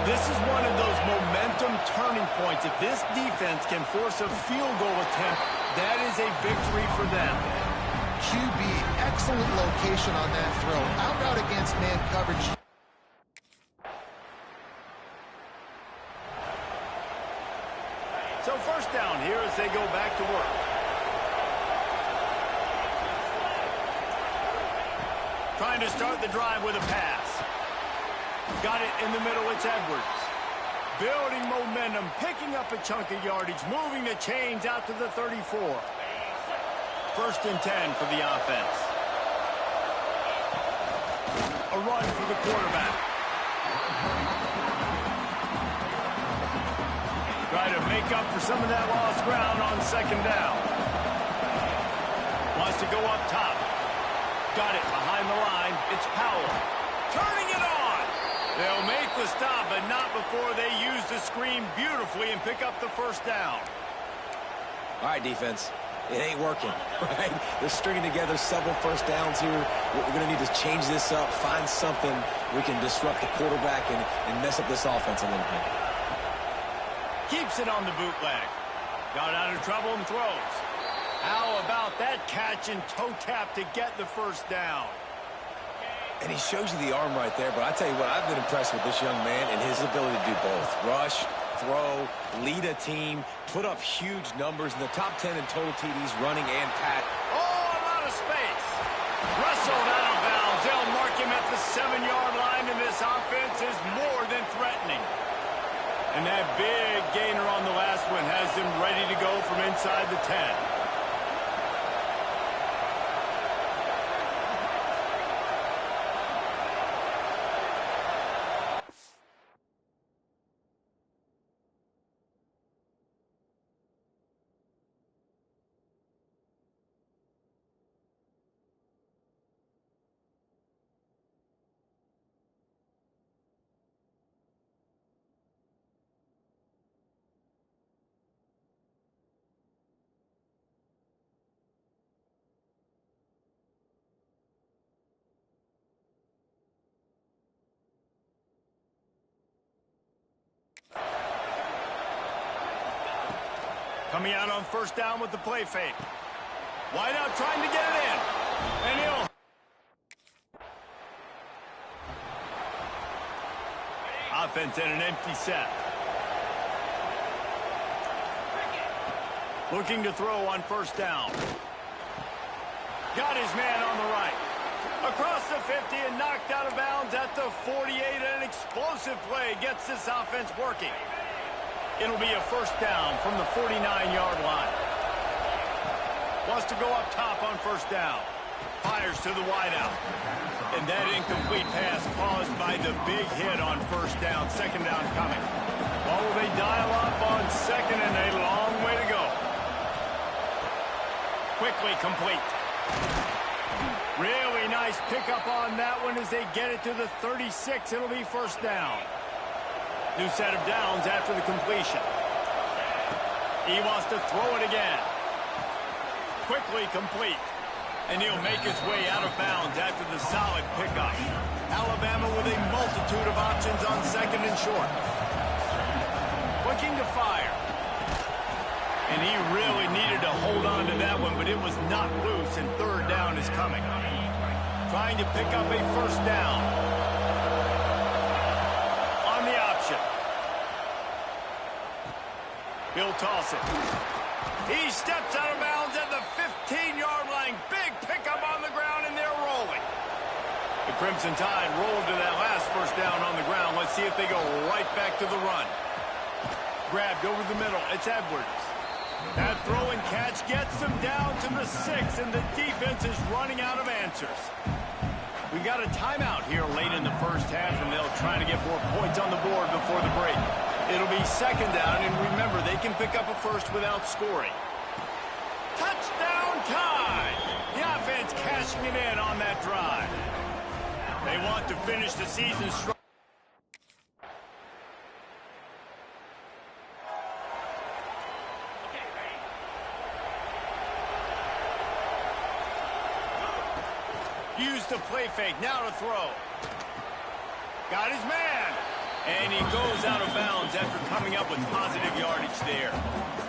[SPEAKER 1] This is one of those momentum turning points. If this defense can force a field goal attempt, that is a victory for them.
[SPEAKER 3] QB, excellent location on that throw. Out route against man coverage.
[SPEAKER 1] So 1st down here as they go back to work. Trying to start the drive with a pass. Got it in the middle, it's Edwards. Building momentum, picking up a chunk of yardage, moving the chains out to the 34. 1st and 10 for the offense. A run for the quarterback. Try to make up for some of that lost ground on 2nd down. Wants to go up top. Got it behind the line. It's Powell. Turning it on. They'll make the stop, but not before they use the screen beautifully and pick up the 1st down.
[SPEAKER 2] All right, defense. It ain't working, right? They're stringing together several 1st downs here. We're going to need to change this up, find something we can disrupt the quarterback and mess up this offense a little bit.
[SPEAKER 1] Keeps it on the bootleg. Got out of trouble and throws. How about that catch and toe tap to get the 1st down?
[SPEAKER 2] And he shows you the arm right there, but I tell you what, I've been impressed with this young man and his ability to do both. Rush, throw, lead a team, put up huge numbers in the top 10 in total TDs, running and pat.
[SPEAKER 1] Oh, a lot of space. Wrestled out of bounds. They'll mark him at the 7-yard line, and this offense is more than threatening. And that big gainer on the last one has them ready to go from inside the 10. Coming out on 1st down with the play fake. Wide out trying to get it in. And he'll... Offense in an empty set. Looking to throw on 1st down. Got his man on the right. Across the 50 and knocked out of bounds at the 48. An explosive play gets this offense working. It'll be a 1st down from the 49-yard line. Wants to go up top on 1st down. Fires to the wideout. And that incomplete pass caused by the big hit on 1st down. 2nd down coming. Well, will they dial up on 2nd and a long way to go. Quickly complete. Really nice pickup on that one as they get it to the 36. It'll be 1st down. New set of downs after the completion. He wants to throw it again. Quickly complete. And he'll make his way out of bounds after the solid pickup. Alabama with a multitude of options on 2nd and short. Looking to fire. And he really needed to hold on to that one, but it was not loose, and 3rd down is coming. Trying to pick up a 1st down. On the option. He'll toss it. He steps out of bounds at the 15-yard line. Big pickup on the ground, and they're rolling. The Crimson Tide rolled to that last 1st down on the ground. Let's see if they go right back to the run. Grabbed over the middle. It's Edwards. That throw and catch gets them down to the 6, and the defense is running out of answers. We got a timeout here late in the first half, and they'll try to get more points on the board before the break. It'll be second down, and remember, they can pick up a first without scoring. Touchdown time! The offense cashing it in on that drive. They want to finish the season strong. Use the play fake, now to throw. Got his man. And he goes out of bounds after coming up with positive yardage there.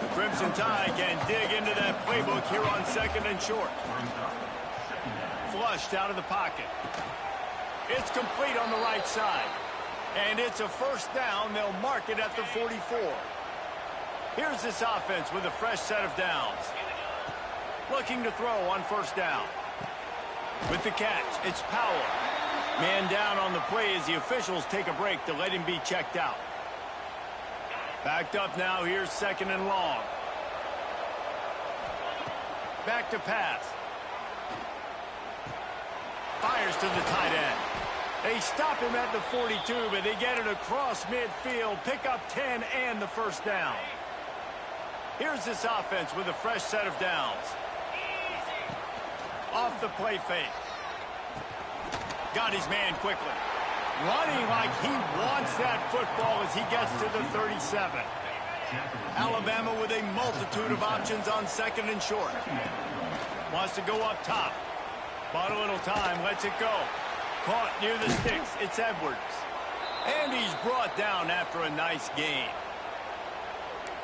[SPEAKER 1] The Crimson Tide can dig into that playbook here on second and short. Flushed out of the pocket. It's complete on the right side. And it's a first down. They'll mark it at the 44. Here's this offense with a fresh set of downs. Looking to throw on first down. With the catch, it's Powell. Man down on the play as the officials take a break to let him be checked out. Backed up now, here's second and long. Back to pass. Fires to the tight end. They stop him at the 42, but they get it across midfield, pick up 10 and the first down. Here's this offense with a fresh set of downs. Off the play fake. Got his man quickly. Running like he wants that football as he gets to the 37. Alabama with a multitude of options on second and short. Wants to go up top. Bought a little time, lets it go. Caught near the sticks, it's Edwards. And he's brought down after a nice gain.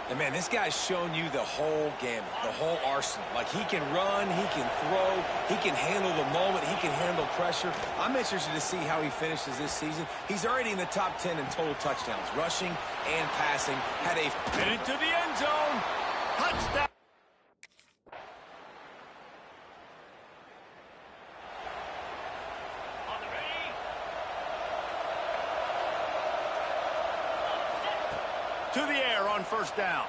[SPEAKER 2] And, man, this guy's shown you the whole gamut, the whole arsenal. Like, he can run, he can throw, he can handle the moment, he can handle pressure. I'm interested to see how he finishes this season. He's already in the top 10 in total touchdowns, rushing and passing.
[SPEAKER 1] Headed to the end zone. Touchdown. To the air on first down.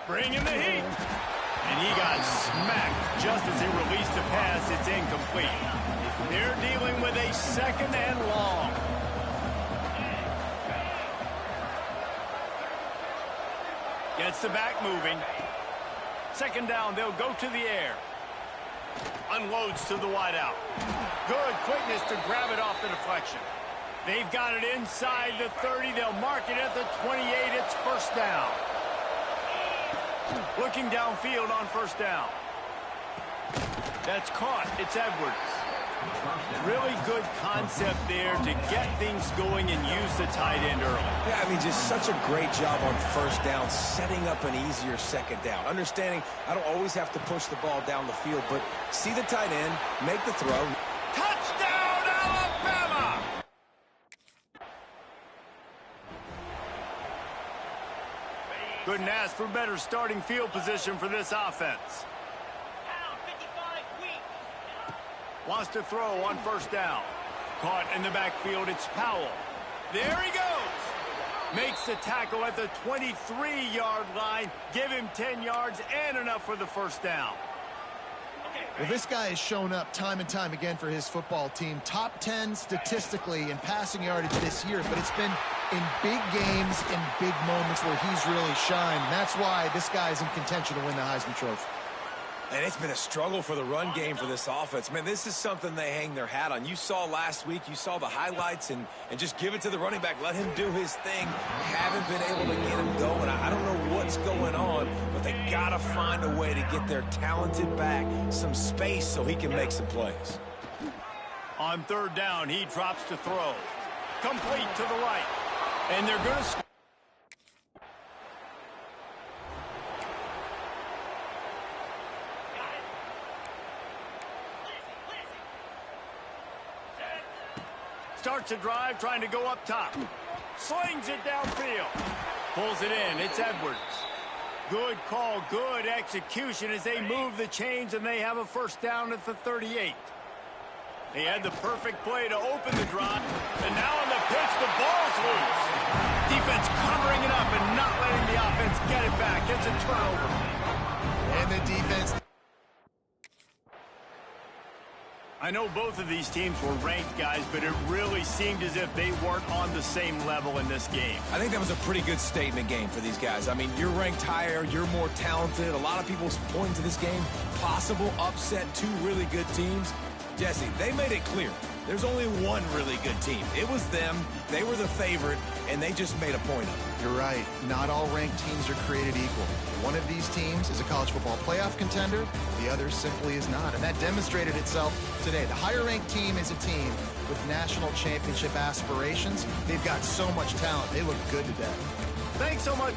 [SPEAKER 1] Bringing the heat. And he got smacked just as he released the pass. It's incomplete. They're dealing with a second and long. Gets the back moving. Second down, they'll go to the air. Unloads to the wideout. Good quickness to grab it off the deflection. They've got it inside the 30. They'll mark it at the 28. It's first down. Looking downfield on first down. That's caught. It's Edwards. Really good concept there to get things going and use the tight end early.
[SPEAKER 2] Yeah, I mean, just such a great job on first down, setting up an easier second down. Understanding I don't always have to push the ball down the field, but see the tight end, make the throw.
[SPEAKER 1] Touchdown, Alabama! Couldn't ask for better starting field position for this offense. Wants to throw on first down. Caught in the backfield, it's Powell. There he goes. Makes the tackle at the 23-yard line. Give him 10 yards and enough for the first down.
[SPEAKER 3] Well, this guy has shown up time and time again for his football team. Top 10 statistically in passing yardage this year, but it's been in big games and big moments where he's really shined. And that's why this guy is in contention to win the Heisman Trophy.
[SPEAKER 2] And it's been a struggle for the run game for this offense. Man, this is something they hang their hat on. You saw last week, you saw the highlights, and just give it to the running back. Let him do his thing. Haven't been able to get him going. I don't know what's going on, but they got to find a way to get their talented back some space so he can make some plays.
[SPEAKER 1] On third down, he drops to throw. Complete to the right. And they're going to... Starts a drive, trying to go up top. Slings it downfield. Pulls it in. It's Edwards. Good call, good execution as they move the chains, and they have a first down at the 38. They had the perfect play to open the drive, and now on the pitch, the ball's loose. Defense covering it up and not letting the offense get it back. It's a turnover.
[SPEAKER 3] And the defense...
[SPEAKER 1] I know both of these teams were ranked, guys, but it really seemed as if they weren't on the same level in this game.
[SPEAKER 2] I think that was a pretty good statement game for these guys. I mean, you're ranked higher, you're more talented. A lot of people pointing to this game, possible upset, two really good teams. Jesse, they made it clear. There's only one really good team. It was them. They were the favorite, and they just made a point of it.
[SPEAKER 3] You're right. Not all ranked teams are created equal. One of these teams is a college football playoff contender. The other simply is not, and that demonstrated itself today. The higher-ranked team is a team with national championship aspirations. They've got so much talent. They look good today.
[SPEAKER 1] Thanks so much.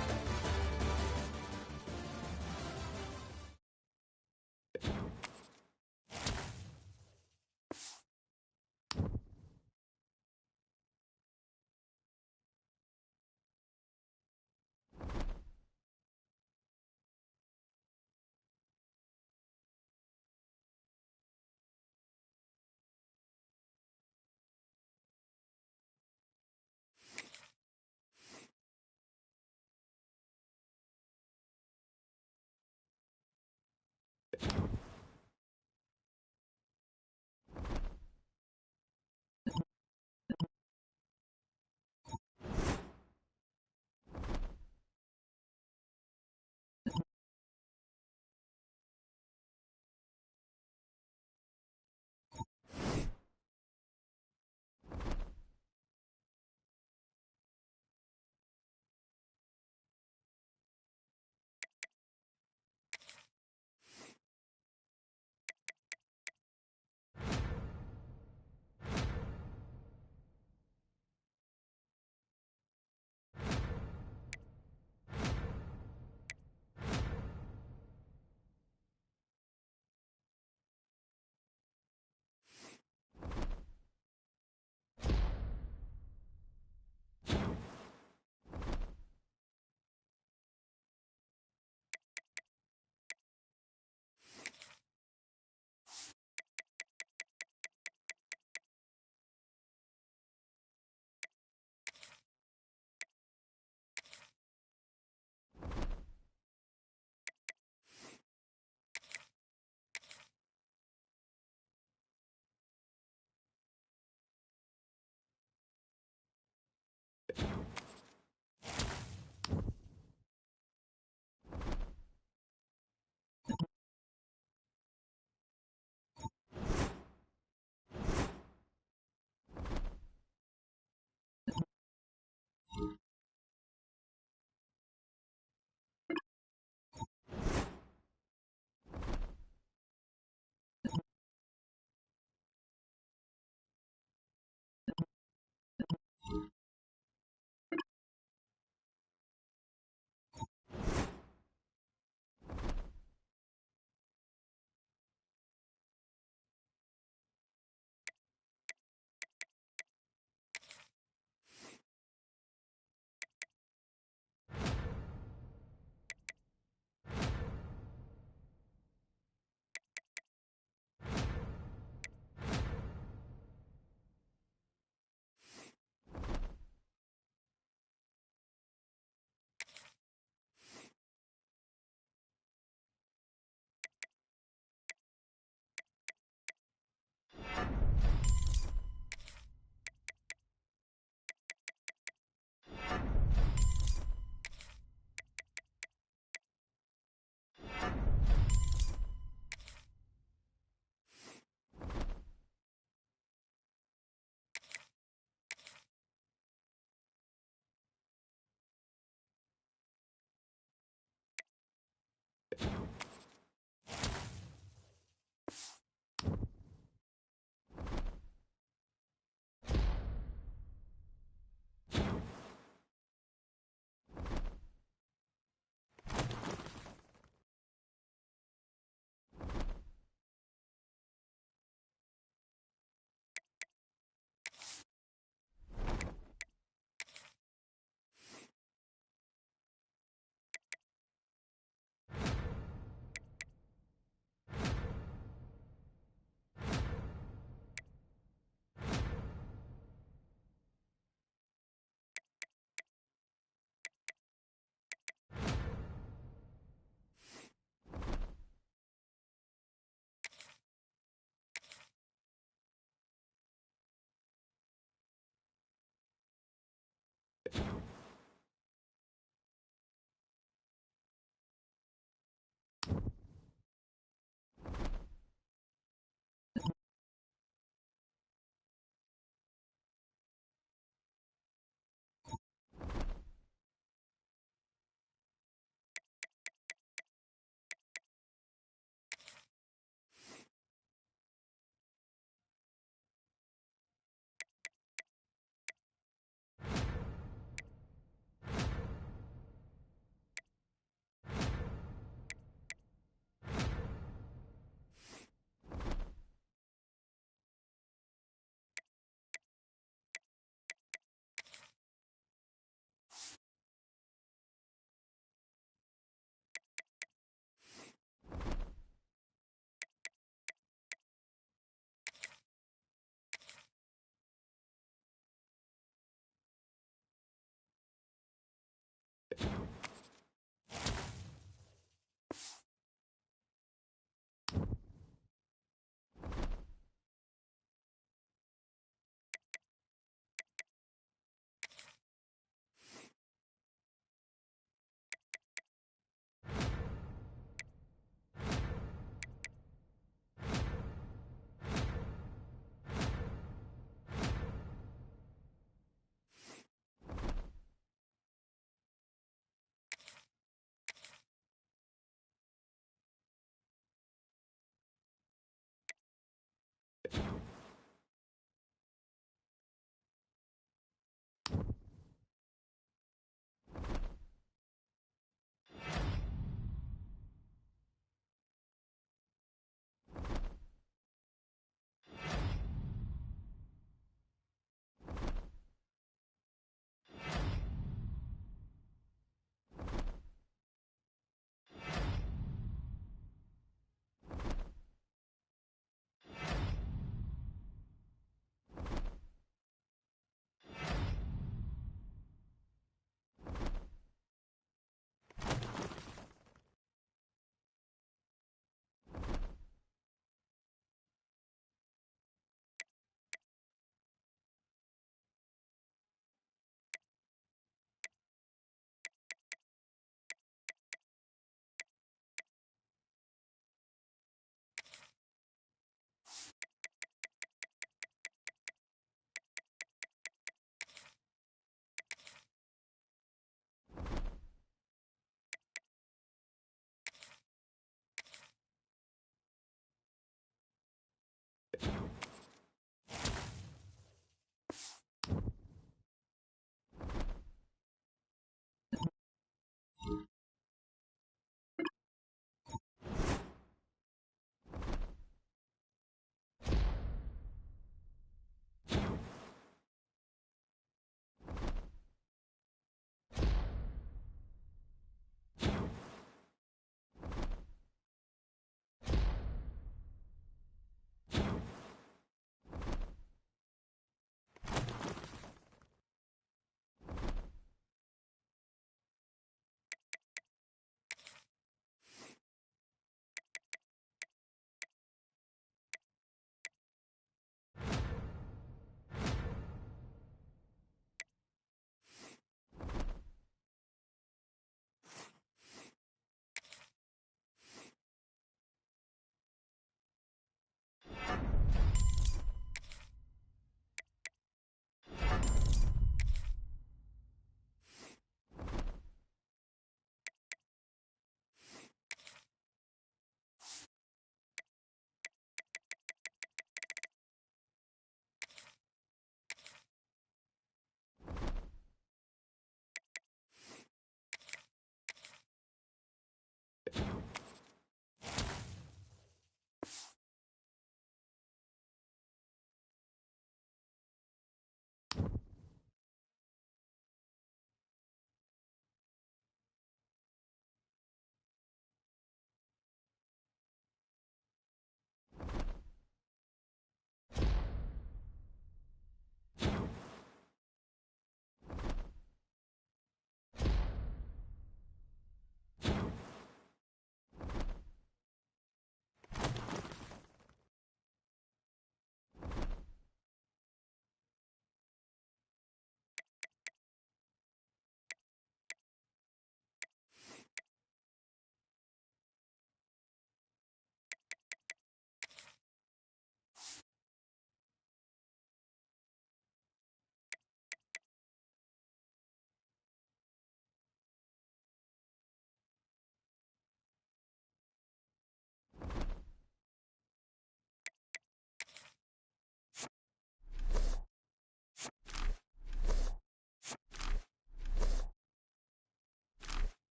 [SPEAKER 3] you